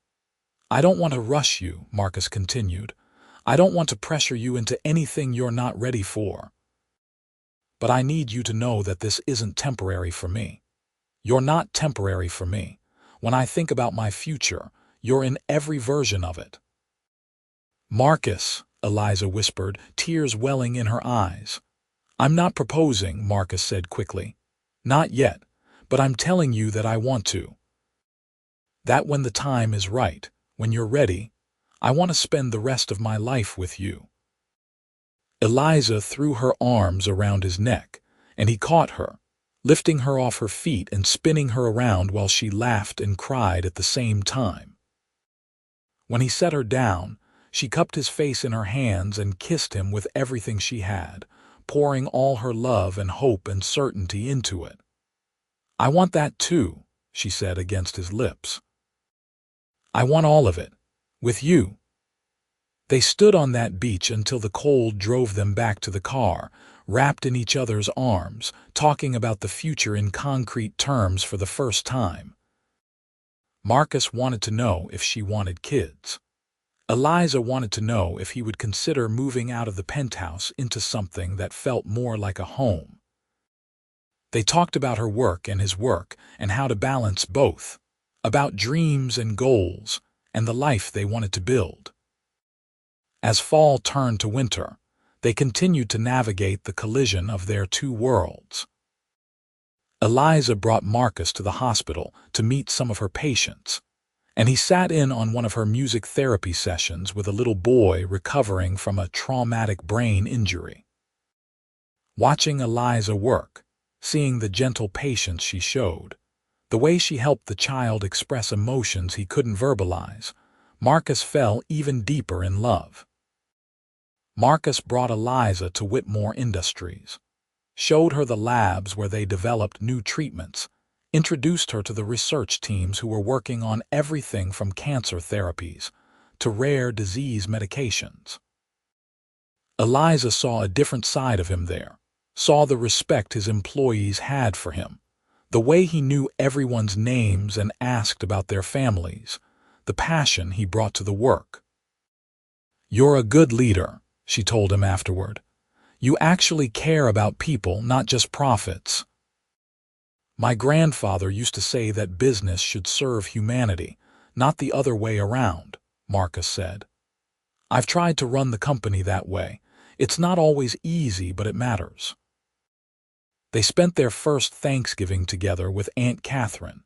"I don't want to rush you," Marcus continued. "I don't want to pressure you into anything you're not ready for. But I need you to know that this isn't temporary for me. You're not temporary for me. When I think about my future, you're in every version of it." "Marcus," Eliza whispered, tears welling in her eyes. "I'm not proposing," Marcus said quickly. "Not yet, but I'm telling you that I want to. That when the time is right, when you're ready, I want to spend the rest of my life with you." Eliza threw her arms around his neck, and he caught her, lifting her off her feet and spinning her around while she laughed and cried at the same time. When he set her down, she cupped his face in her hands and kissed him with everything she had, pouring all her love and hope and certainty into it. "I want that too," she said against his lips. "I want all of it. With you." They stood on that beach until the cold drove them back to the car, wrapped in each other's arms, talking about the future in concrete terms for the first time. Marcus wanted to know if she wanted kids. Eliza wanted to know if he would consider moving out of the penthouse into something that felt more like a home. They talked about her work and his work and how to balance both, about dreams and goals and the life they wanted to build. As fall turned to winter, they continued to navigate the collision of their two worlds. Eliza brought Marcus to the hospital to meet some of her patients, and he sat in on one of her music therapy sessions with a little boy recovering from a traumatic brain injury. Watching Eliza work, seeing the gentle patience she showed, the way she helped the child express emotions he couldn't verbalize, Marcus fell even deeper in love. Marcus brought Eliza to Whitmore Industries, showed her the labs where they developed new treatments, introduced her to the research teams who were working on everything from cancer therapies to rare disease medications. Eliza saw a different side of him there, saw the respect his employees had for him, the way he knew everyone's names and asked about their families, the passion he brought to the work. "You're a good leader," she told him afterward. "You actually care about people, not just profits." "My grandfather used to say that business should serve humanity, not the other way around," Marcus said. "I've tried to run the company that way. It's not always easy, but it matters." They spent their first Thanksgiving together with Aunt Catherine,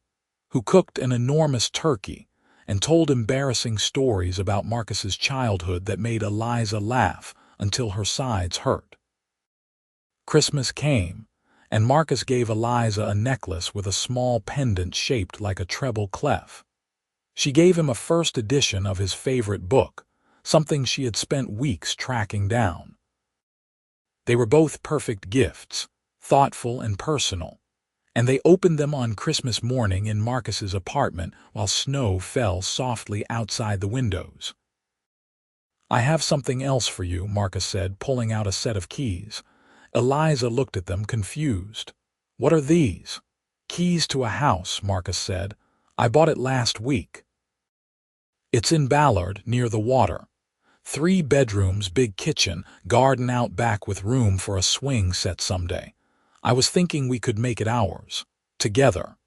who cooked an enormous turkey and told embarrassing stories about Marcus's childhood that made Eliza laugh until her sides hurt. Christmas came, and Marcus gave Eliza a necklace with a small pendant shaped like a treble clef. She gave him a first edition of his favorite book, something she had spent weeks tracking down. They were both perfect gifts, thoughtful and personal, and they opened them on Christmas morning in Marcus's apartment while snow fell softly outside the windows. "I have something else for you," Marcus said, pulling out a set of keys. Eliza looked at them, confused. "What are these?" "Keys to a house," Marcus said. "I bought it last week. It's in Ballard, near the water. 3 bedrooms, big kitchen, garden out back with room for a swing set someday. I was thinking we could make it ours, together."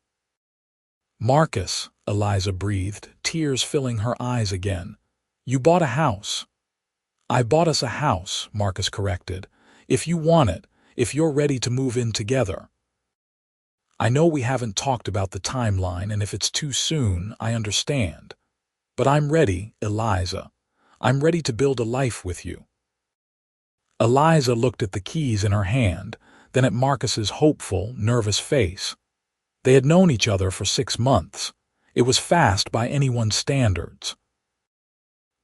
"Marcus," Eliza breathed, tears filling her eyes again. "You bought a house." "I bought us a house," Marcus corrected. "If you want it, if you're ready to move in together." "I know we haven't talked about the timeline, and if it's too soon, I understand. But I'm ready, Eliza. I'm ready to build a life with you." Eliza looked at the keys in her hand, then at Marcus's hopeful, nervous face. They had known each other for 6 months. It was fast by anyone's standards.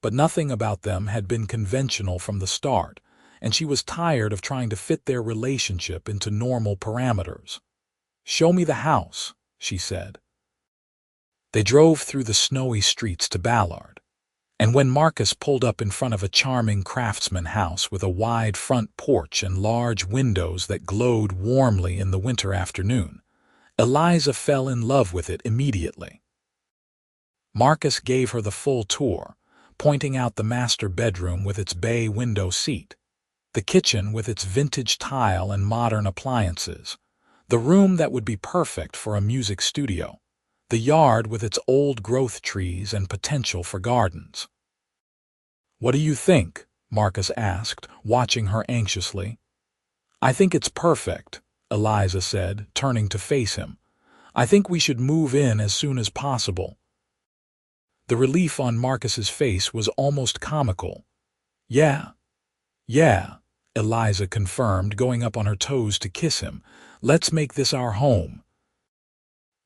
But nothing about them had been conventional from the start, and she was tired of trying to fit their relationship into normal parameters. "Show me the house," she said. They drove through the snowy streets to Ballard, and when Marcus pulled up in front of a charming craftsman house with a wide front porch and large windows that glowed warmly in the winter afternoon, Eliza fell in love with it immediately. Marcus gave her the full tour, pointing out the master bedroom with its bay window seat, the kitchen with its vintage tile and modern appliances, the room that would be perfect for a music studio, the yard with its old growth trees and potential for gardens. "What do you think?" Marcus asked, watching her anxiously. "I think it's perfect," Eliza said, turning to face him. "I think we should move in as soon as possible." The relief on Marcus's face was almost comical. Yeah, Eliza confirmed, going up on her toes to kiss him. "Let's make this our home."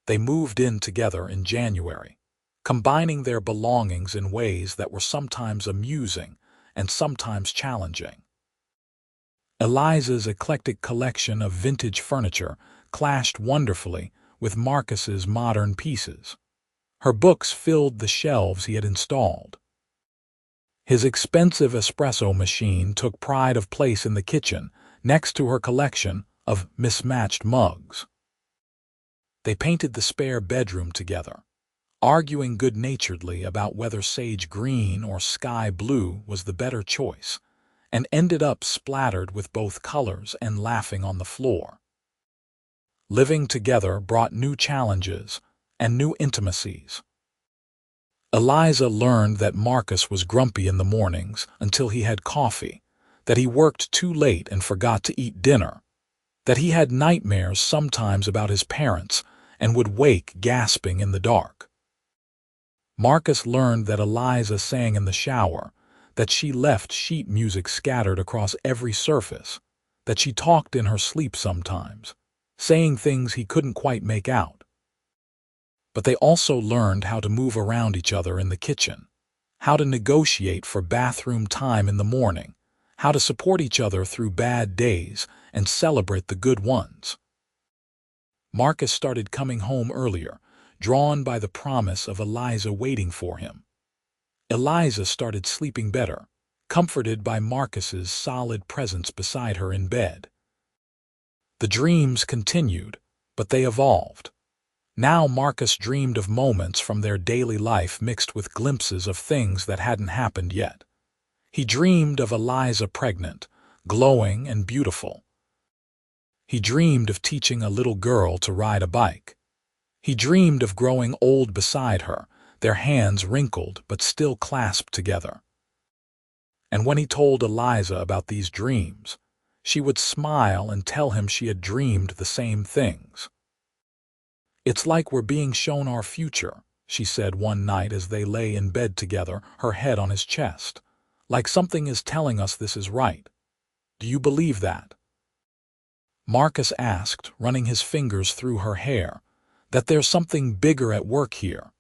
They moved in together in January, combining their belongings in ways that were sometimes amusing and sometimes challenging. Eliza's eclectic collection of vintage furniture clashed wonderfully with Marcus's modern pieces. Her books filled the shelves he had installed. His expensive espresso machine took pride of place in the kitchen, next to her collection of mismatched mugs. They painted the spare bedroom together, arguing good-naturedly about whether sage green or sky blue was the better choice, and ended up splattered with both colors and laughing on the floor. Living together brought new challenges and new intimacies. Eliza learned that Marcus was grumpy in the mornings until he had coffee, that he worked too late and forgot to eat dinner, that he had nightmares sometimes about his parents and would wake gasping in the dark. Marcus learned that Eliza sang in the shower, that she left sheet music scattered across every surface, that she talked in her sleep sometimes, saying things he couldn't quite make out. But they also learned how to move around each other in the kitchen, how to negotiate for bathroom time in the morning, how to support each other through bad days and celebrate the good ones. Marcus started coming home earlier, drawn by the promise of Eliza waiting for him. Eliza started sleeping better, comforted by Marcus's solid presence beside her in bed. The dreams continued, but they evolved. Now Marcus dreamed of moments from their daily life mixed with glimpses of things that hadn't happened yet. He dreamed of Eliza pregnant, glowing and beautiful. He dreamed of teaching a little girl to ride a bike. He dreamed of growing old beside her, their hands wrinkled but still clasped together. And when he told Eliza about these dreams, she would smile and tell him she had dreamed the same things. "It's like we're being shown our future," she said one night as they lay in bed together, her head on his chest. "Like something is telling us this is right. Do you believe that?" Marcus asked, running his fingers through her hair, "That there's something bigger at work here?"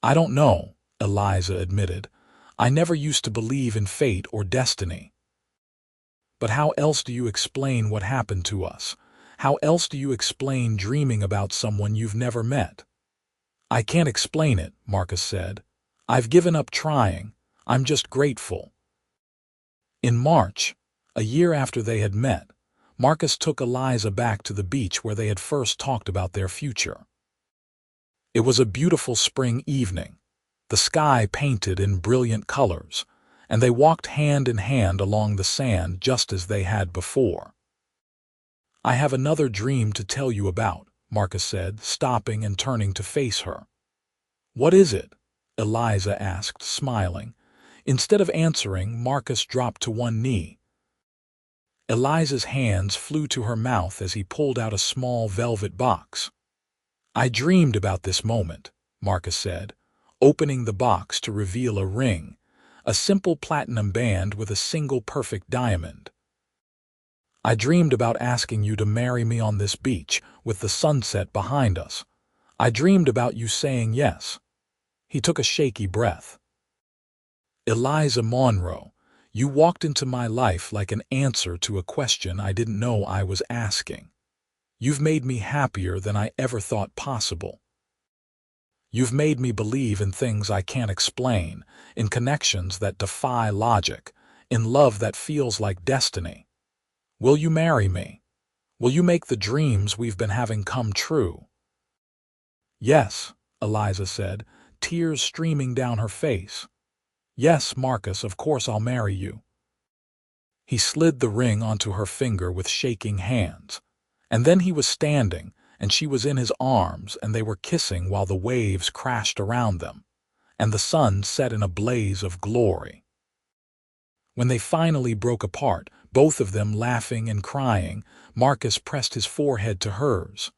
"I don't know," Eliza admitted. "I never used to believe in fate or destiny." "But how else do you explain what happened to us? How else do you explain dreaming about someone you've never met?" "I can't explain it," Marcus said. "I've given up trying. I'm just grateful." In March, a year after they had met, Marcus took Eliza back to the beach where they had first talked about their future. It was a beautiful spring evening, the sky painted in brilliant colors, and they walked hand in hand along the sand just as they had before. "I have another dream to tell you about," Marcus said, stopping and turning to face her. "What is it?" Eliza asked, smiling. Instead of answering, Marcus dropped to one knee. Eliza's hands flew to her mouth as he pulled out a small velvet box. "I dreamed about this moment," Marcus said, opening the box to reveal a ring, a simple platinum band with a single perfect diamond. "I dreamed about asking you to marry me on this beach with the sunset behind us. I dreamed about you saying yes." He took a shaky breath. "Eliza Monroe, you walked into my life like an answer to a question I didn't know I was asking. You've made me happier than I ever thought possible. You've made me believe in things I can't explain, in connections that defy logic, in love that feels like destiny. Will you marry me? Will you make the dreams we've been having come true?" "Yes," Eliza said, tears streaming down her face. "Yes, Marcus, of course I'll marry you." He slid the ring onto her finger with shaking hands, and then he was standing, and she was in his arms, and they were kissing while the waves crashed around them, and the sun set in a blaze of glory. When they finally broke apart, both of them laughing and crying, Marcus pressed his forehead to hers.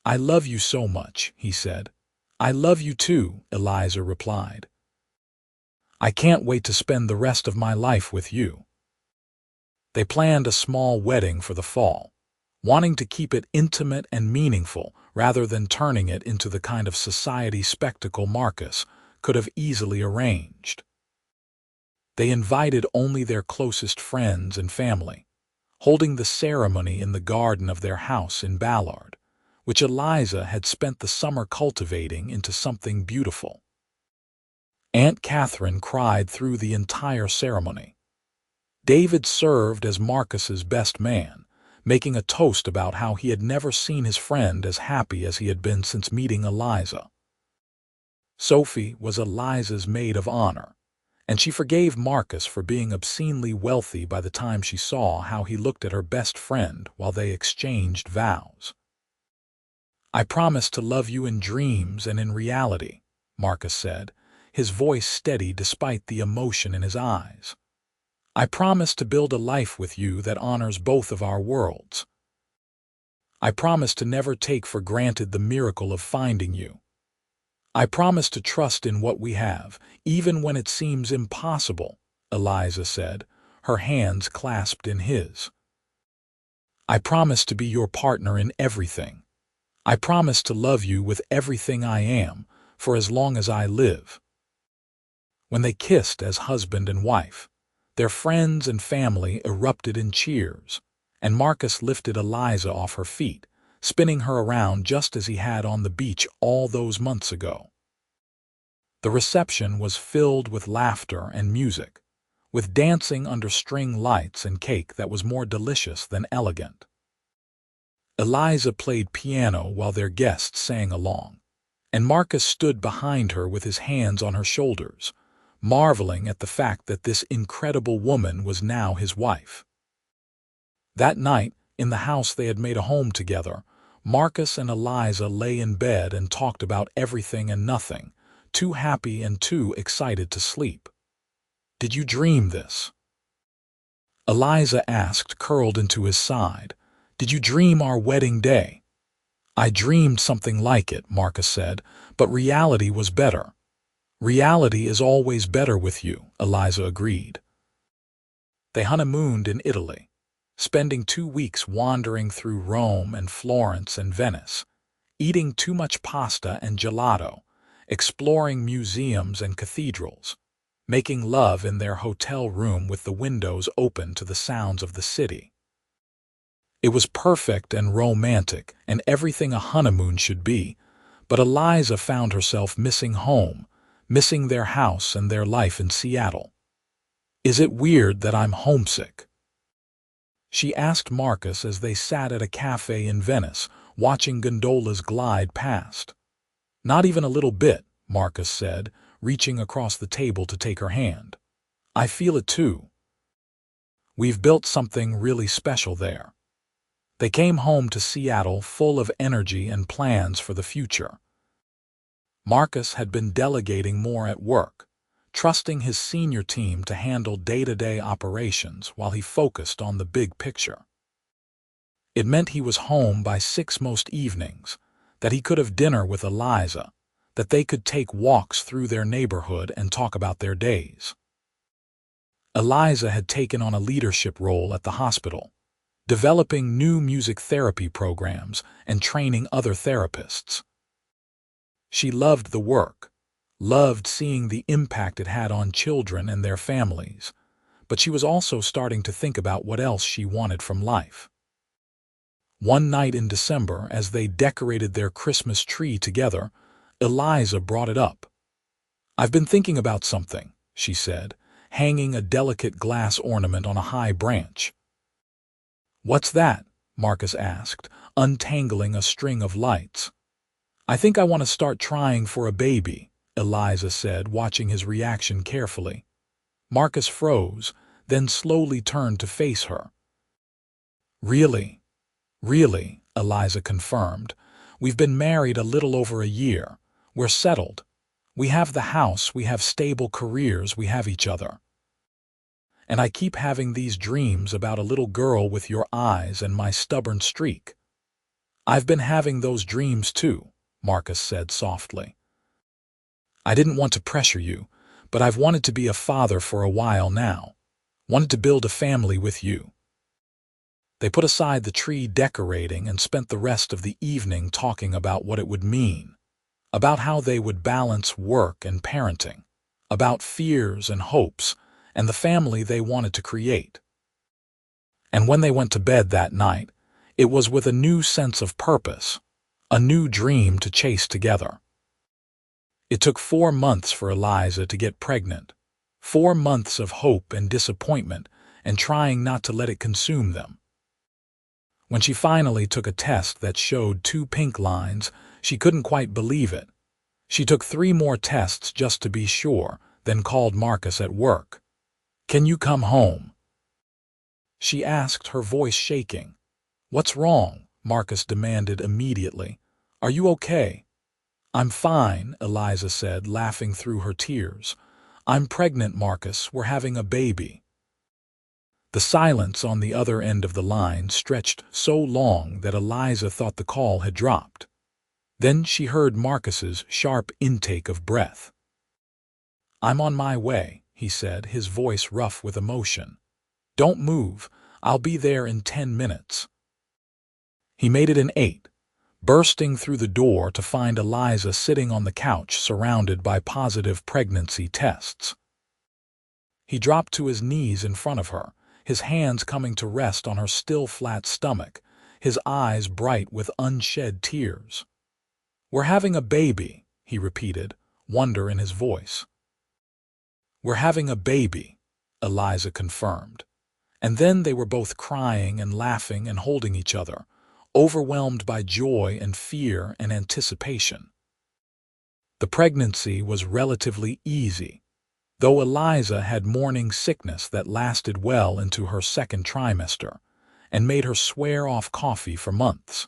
"I love you so much," he said. "I love you too," Eliza replied. "I can't wait to spend the rest of my life with you." They planned a small wedding for the fall, wanting to keep it intimate and meaningful rather than turning it into the kind of society spectacle Marcus could have easily arranged. They invited only their closest friends and family, holding the ceremony in the garden of their house in Ballard, which Eliza had spent the summer cultivating into something beautiful. Aunt Catherine cried through the entire ceremony. David served as Marcus's best man, making a toast about how he had never seen his friend as happy as he had been since meeting Eliza. Sophie was Eliza's maid of honor, and she forgave Marcus for being obscenely wealthy by the time she saw how he looked at her best friend while they exchanged vows. "I promise to love you in dreams and in reality," Marcus said, his voice steady despite the emotion in his eyes. "I promise to build a life with you that honors both of our worlds. I promise to never take for granted the miracle of finding you. I promise to trust in what we have, even when it seems impossible," Eliza said, her hands clasped in his. "I promise to be your partner in everything. I promise to love you with everything I am, for as long as I live." When they kissed as husband and wife, their friends and family erupted in cheers, and Marcus lifted Eliza off her feet, spinning her around just as he had on the beach all those months ago. The reception was filled with laughter and music, with dancing under string lights and cake that was more delicious than elegant. Eliza played piano while their guests sang along, and Marcus stood behind her with his hands on her shoulders, marveling at the fact that this incredible woman was now his wife. That night, in the house they had made a home together, Marcus and Eliza lay in bed and talked about everything and nothing, too happy and too excited to sleep. "Did you dream this?" Eliza asked, curled into his side. "Did you dream our wedding day?" "I dreamed something like it," Marcus said, "but reality was better." "Reality is always better with you," Eliza agreed. They honeymooned in Italy, spending 2 weeks wandering through Rome and Florence and Venice, eating too much pasta and gelato, exploring museums and cathedrals, making love in their hotel room with the windows open to the sounds of the city. It was perfect and romantic and everything a honeymoon should be, but Eliza found herself missing home, missing their house and their life in Seattle. "Is it weird that I'm homesick?" she asked Marcus as they sat at a cafe in Venice, watching gondolas glide past. "Not even a little bit," Marcus said, reaching across the table to take her hand. "I feel it too. We've built something really special there." They came home to Seattle full of energy and plans for the future. Marcus had been delegating more at work, trusting his senior team to handle day-to-day operations while he focused on the big picture. It meant he was home by 6 most evenings, that he could have dinner with Eliza, that they could take walks through their neighborhood and talk about their days. Eliza had taken on a leadership role at the hospital, developing new music therapy programs and training other therapists. She loved the work, loved seeing the impact it had on children and their families, but she was also starting to think about what else she wanted from life. One night in December, as they decorated their Christmas tree together, Eliza brought it up. "I've been thinking about something," she said, hanging a delicate glass ornament on a high branch. "What's that?" Marcus asked, untangling a string of lights. "I think I want to start trying for a baby," Eliza said, watching his reaction carefully. Marcus froze, then slowly turned to face her. "Really? Really," Eliza confirmed. "We've been married a little over a year. We're settled. We have the house, we have stable careers, we have each other. And I keep having these dreams about a little girl with your eyes and my stubborn streak." "I've been having those dreams too," Marcus said softly. "I didn't want to pressure you, but I've wanted to be a father for a while now. Wanted to build a family with you." They put aside the tree decorating and spent the rest of the evening talking about what it would mean, about how they would balance work and parenting, about fears and hopes, and the family they wanted to create. And when they went to bed that night, it was with a new sense of purpose, a new dream to chase together. It took 4 months for Eliza to get pregnant, 4 months of hope and disappointment and trying not to let it consume them. When she finally took a test that showed 2 pink lines, she couldn't quite believe it. She took 3 more tests just to be sure, then called Marcus at work. "Can you come home?" she asked, her voice shaking. "What's wrong?" Marcus demanded immediately. "Are you okay?" "I'm fine," Eliza said, laughing through her tears. "I'm pregnant, Marcus. We're having a baby." The silence on the other end of the line stretched so long that Eliza thought the call had dropped. Then she heard Marcus's sharp intake of breath. "I'm on my way," he said, his voice rough with emotion. "Don't move. I'll be there in 10 minutes." He made it in 8, bursting through the door to find Eliza sitting on the couch surrounded by positive pregnancy tests. He dropped to his knees in front of her, his hands coming to rest on her still flat stomach, his eyes bright with unshed tears. "We're having a baby," he repeated, wonder in his voice. "We're having a baby," Eliza confirmed. And then they were both crying and laughing and holding each other, overwhelmed by joy and fear and anticipation. The pregnancy was relatively easy, though Eliza had morning sickness that lasted well into her 2nd trimester and made her swear off coffee for months.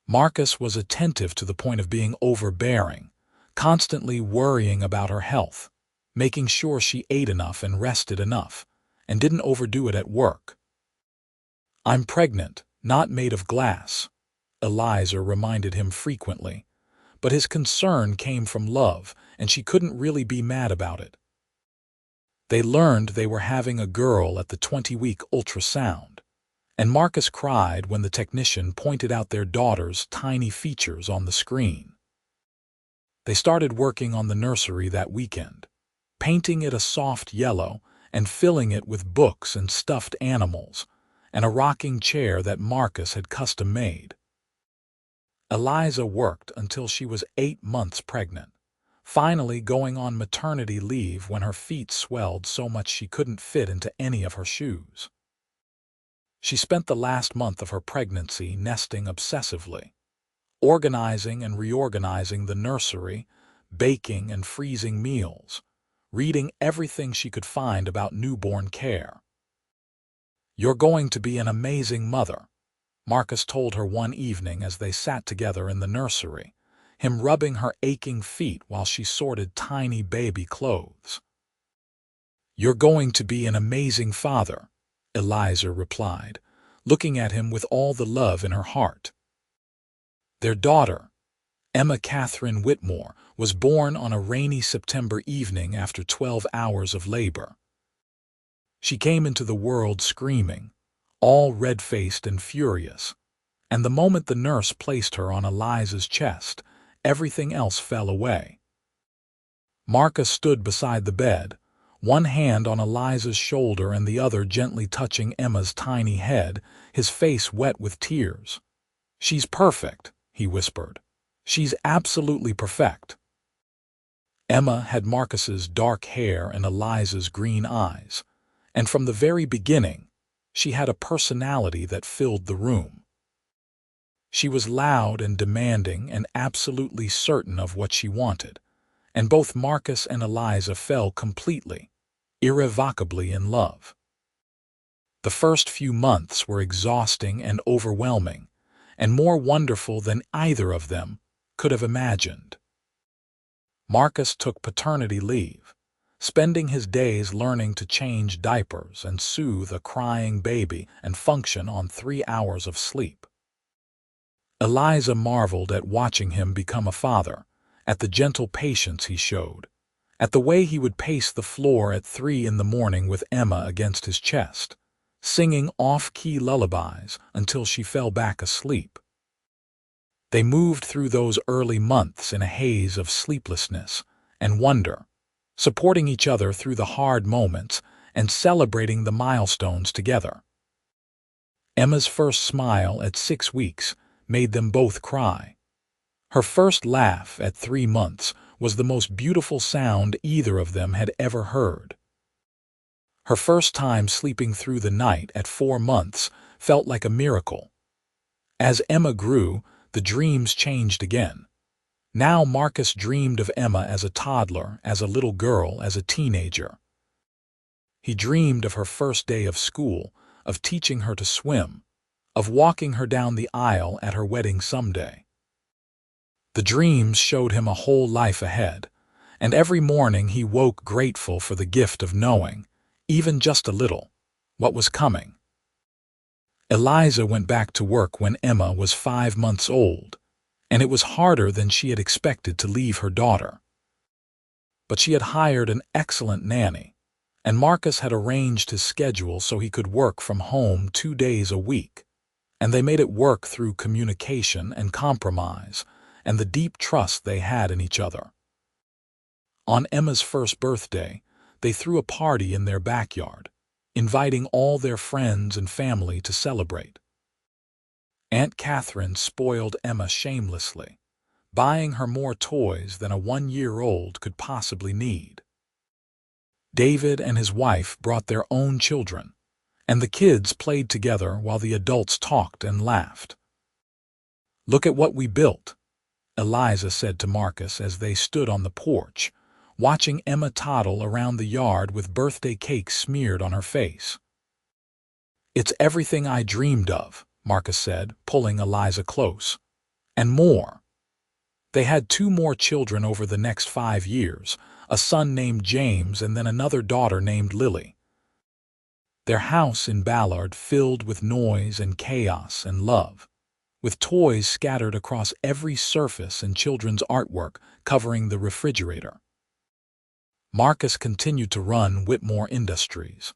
Marcus was attentive to the point of being overbearing, constantly worrying about her health, making sure she ate enough and rested enough, and didn't overdo it at work. "I'm pregnant, not made of glass," Eliza reminded him frequently, but his concern came from love, and she couldn't really be mad about it. They learned they were having a girl at the 20-week ultrasound, and Marcus cried when the technician pointed out their daughter's tiny features on the screen. They started working on the nursery that weekend, painting it a soft yellow and filling it with books and stuffed animals, and a rocking chair that Marcus had custom-made. Eliza worked until she was 8 months pregnant, finally going on maternity leave when her feet swelled so much she couldn't fit into any of her shoes. She spent the last month of her pregnancy nesting obsessively, organizing and reorganizing the nursery, baking and freezing meals, reading everything she could find about newborn care. "You're going to be an amazing mother," Marcus told her one evening as they sat together in the nursery, him rubbing her aching feet while she sorted tiny baby clothes. "You're going to be an amazing father," Eliza replied, looking at him with all the love in her heart. Their daughter, Emma Catherine Whitmore, was born on a rainy September evening after 12 hours of labor. She came into the world screaming, all red-faced and furious, and the moment the nurse placed her on Eliza's chest, everything else fell away. Marcus stood beside the bed, one hand on Eliza's shoulder and the other gently touching Emma's tiny head, his face wet with tears. "She's perfect," he whispered. "She's absolutely perfect." Emma had Marcus's dark hair and Eliza's green eyes, and from the very beginning, she had a personality that filled the room. She was loud and demanding and absolutely certain of what she wanted, and both Marcus and Eliza fell completely, irrevocably in love. The first few months were exhausting and overwhelming, and more wonderful than either of them could have imagined. Marcus took paternity leave, spending his days learning to change diapers and soothe a crying baby and function on 3 hours of sleep. Eliza marveled at watching him become a father, at the gentle patience he showed, at the way he would pace the floor at 3 in the morning with Emma against his chest, singing off-key lullabies until she fell back asleep. They moved through those early months in a haze of sleeplessness and wonder, supporting each other through the hard moments and celebrating the milestones together. Emma's first smile at 6 weeks made them both cry. Her first laugh at 3 months was the most beautiful sound either of them had ever heard. Her first time sleeping through the night at 4 months felt like a miracle. As Emma grew, the dreams changed again. Now Marcus dreamed of Emma as a toddler, as a little girl, as a teenager. He dreamed of her first day of school, of teaching her to swim, of walking her down the aisle at her wedding someday. The dreams showed him a whole life ahead, and every morning he woke grateful for the gift of knowing, even just a little, what was coming. Eliza went back to work when Emma was 5 months old, and it was harder than she had expected to leave her daughter. But she had hired an excellent nanny, and Marcus had arranged his schedule so he could work from home 2 days a week, and they made it work through communication and compromise and the deep trust they had in each other. On Emma's first birthday, they threw a party in their backyard, inviting all their friends and family to celebrate. Aunt Catherine spoiled Emma shamelessly, buying her more toys than a 1-year-old could possibly need. David and his wife brought their own children, and the kids played together while the adults talked and laughed. "Look at what we built," Eliza said to Marcus as they stood on the porch, watching Emma toddle around the yard with birthday cake smeared on her face. "It's everything I dreamed of," Marcus said, pulling Eliza close. "And more." They had 2 more children over the next 5 years, a son named James and then another daughter named Lily. Their house in Ballard filled with noise and chaos and love, with toys scattered across every surface and children's artwork covering the refrigerator. Marcus continued to run Whitmore Industries,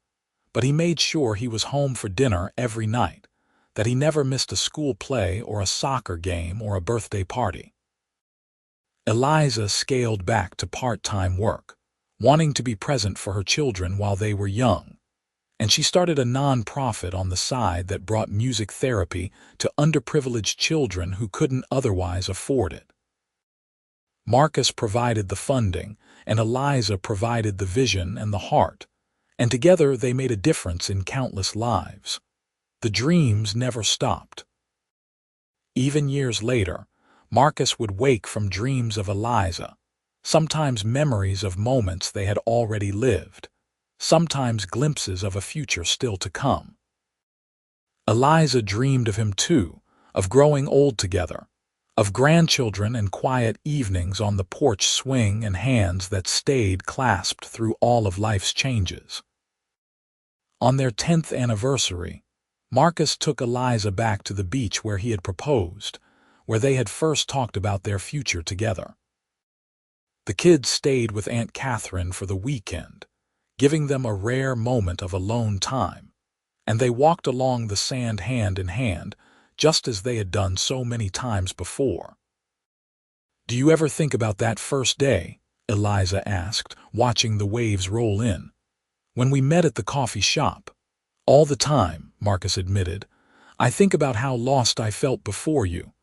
but he made sure he was home for dinner every night, that he never missed a school play or a soccer game or a birthday party. Eliza scaled back to part-time work, wanting to be present for her children while they were young, and she started a non-profit on the side that brought music therapy to underprivileged children who couldn't otherwise afford it. Marcus provided the funding, and Eliza provided the vision and the heart, and together they made a difference in countless lives. The dreams never stopped. Even years later, Marcus would wake from dreams of Eliza, sometimes memories of moments they had already lived, sometimes glimpses of a future still to come. Eliza dreamed of him too, of growing old together, of grandchildren and quiet evenings on the porch swing and hands that stayed clasped through all of life's changes. On their 10th anniversary, Marcus took Eliza back to the beach where he had proposed, where they had first talked about their future together. The kids stayed with Aunt Catherine for the weekend, giving them a rare moment of alone time, and they walked along the sand hand in hand, just as they had done so many times before. "Do you ever think about that first day?" Eliza asked, watching the waves roll in. "When we met at the coffee shop." "All the time," Marcus admitted. "I think about how lost I felt before you.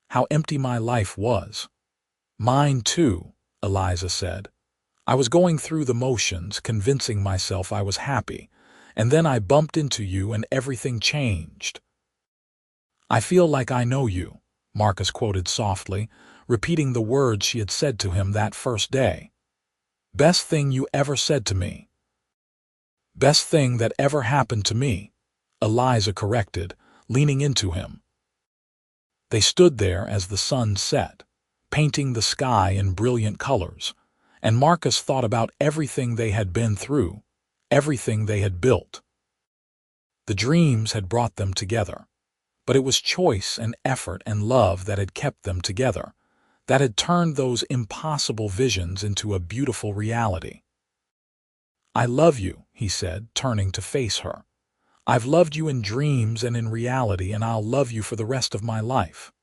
How empty my life was." "Mine too," Eliza said. "I was going through the motions, convincing myself I was happy, and then I bumped into you and everything changed." "I feel like I know you," Marcus quoted softly, repeating the words she had said to him that first day. "Best thing you ever said to me." "Best thing that ever happened to me," Eliza corrected, leaning into him. They stood there as the sun set, painting the sky in brilliant colors, and Marcus thought about everything they had been through, everything they had built. The dreams had brought them together, but it was choice and effort and love that had kept them together, that had turned those impossible visions into a beautiful reality. "I love you," he said, turning to face her. "I've loved you in dreams and in reality, and I'll love you for the rest of my life."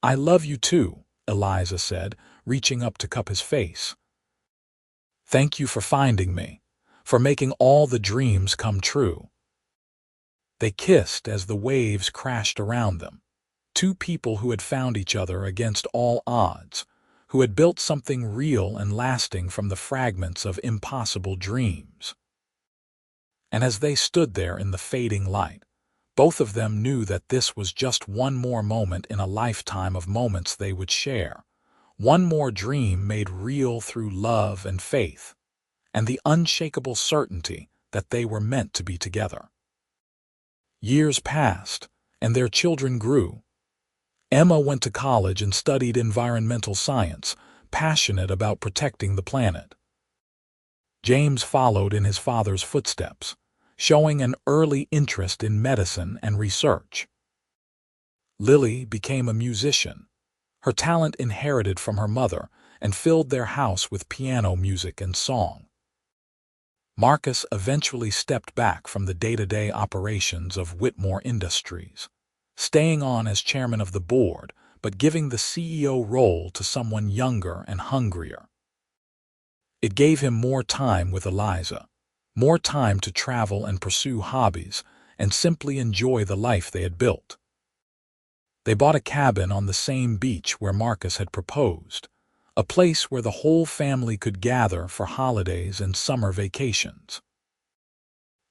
"I love you too," Eliza said, reaching up to cup his face. "Thank you for finding me, for making all the dreams come true." They kissed as the waves crashed around them. Two people who had found each other against all odds, who had built something real and lasting from the fragments of impossible dreams. And as they stood there in the fading light, both of them knew that this was just one more moment in a lifetime of moments they would share, one more dream made real through love and faith, and the unshakable certainty that they were meant to be together. Years passed, and their children grew. Emma went to college and studied environmental science, passionate about protecting the planet. James followed in his father's footsteps, showing an early interest in medicine and research. Lily became a musician, her talent inherited from her mother, and filled their house with piano music and song. Marcus eventually stepped back from the day-to-day operations of Whitmore Industries, staying on as chairman of the board, but giving the CEO role to someone younger and hungrier. It gave him more time with Eliza, more time to travel and pursue hobbies, and simply enjoy the life they had built. They bought a cabin on the same beach where Marcus had proposed, a place where the whole family could gather for holidays and summer vacations.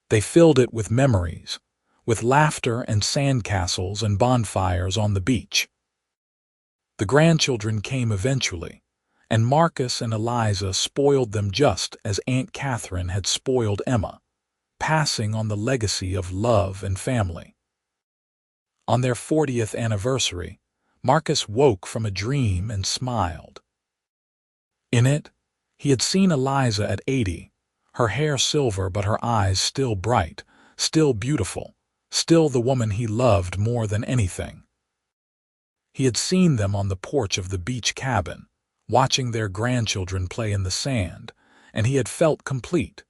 They filled it with memories, with laughter and sandcastles and bonfires on the beach. The grandchildren came eventually, and Marcus and Eliza spoiled them just as Aunt Catherine had spoiled Emma, passing on the legacy of love and family. On their 40th anniversary, Marcus woke from a dream and smiled. In it, he had seen Eliza at 80, her hair silver but her eyes still bright, still beautiful, still the woman he loved more than anything. He had seen them on the porch of the beach cabin, watching their grandchildren play in the sand, and he had felt complete.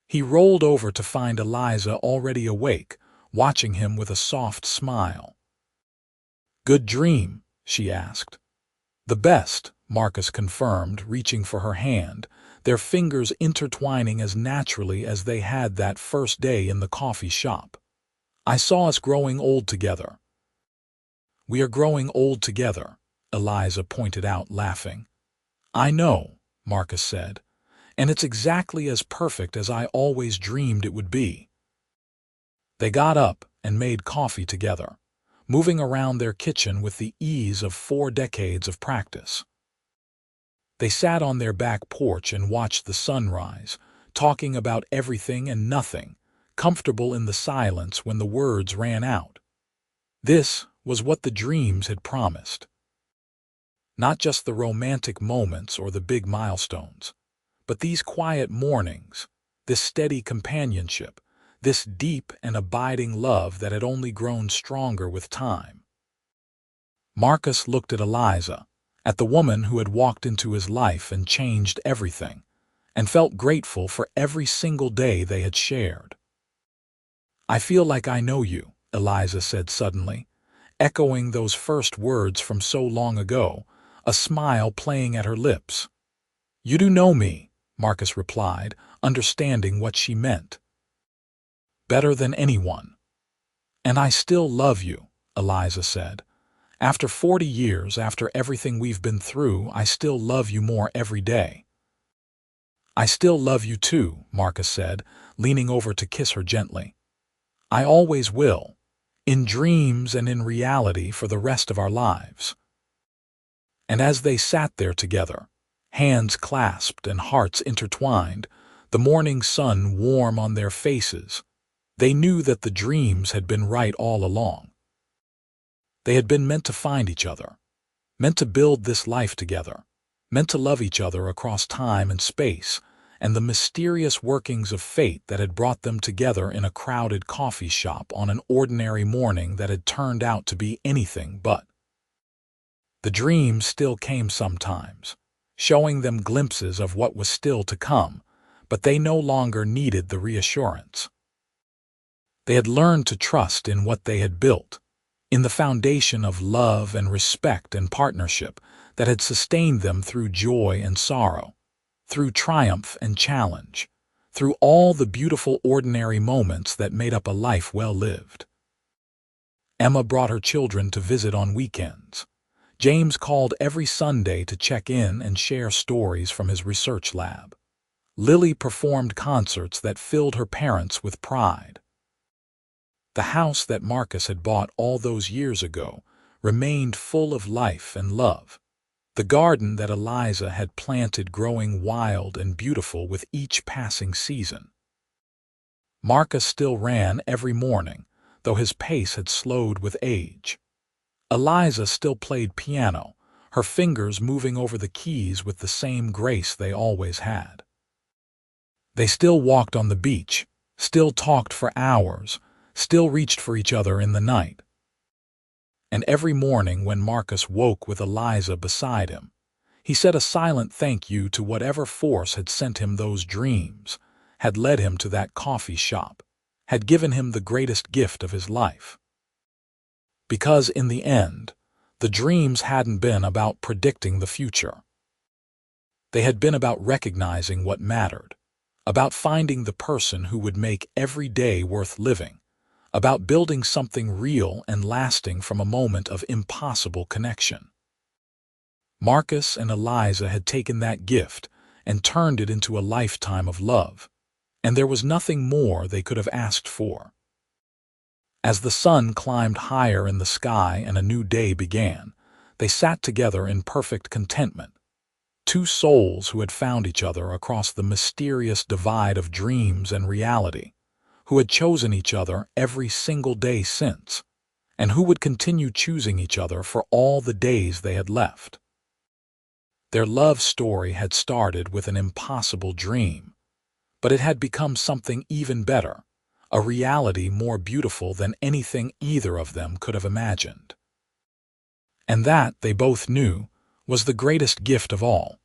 He rolled over to find Eliza already awake, watching him with a soft smile. "Good dream?" she asked. "The best," Marcus confirmed, reaching for her hand, their fingers intertwining as naturally as they had that first day in the coffee shop. "I saw us growing old together." "We are growing old together," Eliza pointed out, laughing. "I know," Marcus said, "and it's exactly as perfect as I always dreamed it would be." They got up and made coffee together, moving around their kitchen with the ease of 4 decades of practice. They sat on their back porch and watched the sunrise, talking about everything and nothing, comfortable in the silence when the words ran out. This was what the dreams had promised. Not just the romantic moments or the big milestones, but these quiet mornings, this steady companionship, this deep and abiding love that had only grown stronger with time. Marcus looked at Eliza, at the woman who had walked into his life and changed everything, and felt grateful for every single day they had shared. "I feel like I know you," Eliza said suddenly, echoing those first words from so long ago, a smile playing at her lips. "You do know me," Marcus replied, understanding what she meant. "Better than anyone." "And I still love you," Eliza said. "After 40 years, after everything we've been through, I still love you more every day." "I still love you too," Marcus said, leaning over to kiss her gently. "I always will, in dreams and in reality for the rest of our lives." And as they sat there together, hands clasped and hearts intertwined, the morning sun warm on their faces, they knew that the dreams had been right all along. They had been meant to find each other, meant to build this life together, meant to love each other across time and space, and the mysterious workings of fate that had brought them together in a crowded coffee shop on an ordinary morning that had turned out to be anything but. The dreams still came sometimes, showing them glimpses of what was still to come, but they no longer needed the reassurance. They had learned to trust in what they had built, in the foundation of love and respect and partnership that had sustained them through joy and sorrow, through triumph and challenge, through all the beautiful ordinary moments that made up a life well lived. Emma brought her children to visit on weekends. James called every Sunday to check in and share stories from his research lab. Lily performed concerts that filled her parents with pride. The house that Marcus had bought all those years ago remained full of life and love. The garden that Eliza had planted growing wild and beautiful with each passing season. Marcus still ran every morning, though his pace had slowed with age. Eliza still played piano, her fingers moving over the keys with the same grace they always had. They still walked on the beach, still talked for hours, still reached for each other in the night. And every morning when Marcus woke with Eliza beside him, he said a silent thank you to whatever force had sent him those dreams, had led him to that coffee shop, had given him the greatest gift of his life. Because in the end, the dreams hadn't been about predicting the future. They had been about recognizing what mattered, about finding the person who would make every day worth living, about building something real and lasting from a moment of impossible connection. Marcus and Eliza had taken that gift and turned it into a lifetime of love, and there was nothing more they could have asked for. As the sun climbed higher in the sky and a new day began, they sat together in perfect contentment, two souls who had found each other across the mysterious divide of dreams and reality, who had chosen each other every single day since, and who would continue choosing each other for all the days they had left. Their love story had started with an impossible dream, but it had become something even better, a reality more beautiful than anything either of them could have imagined. And that, they both knew, was the greatest gift of all.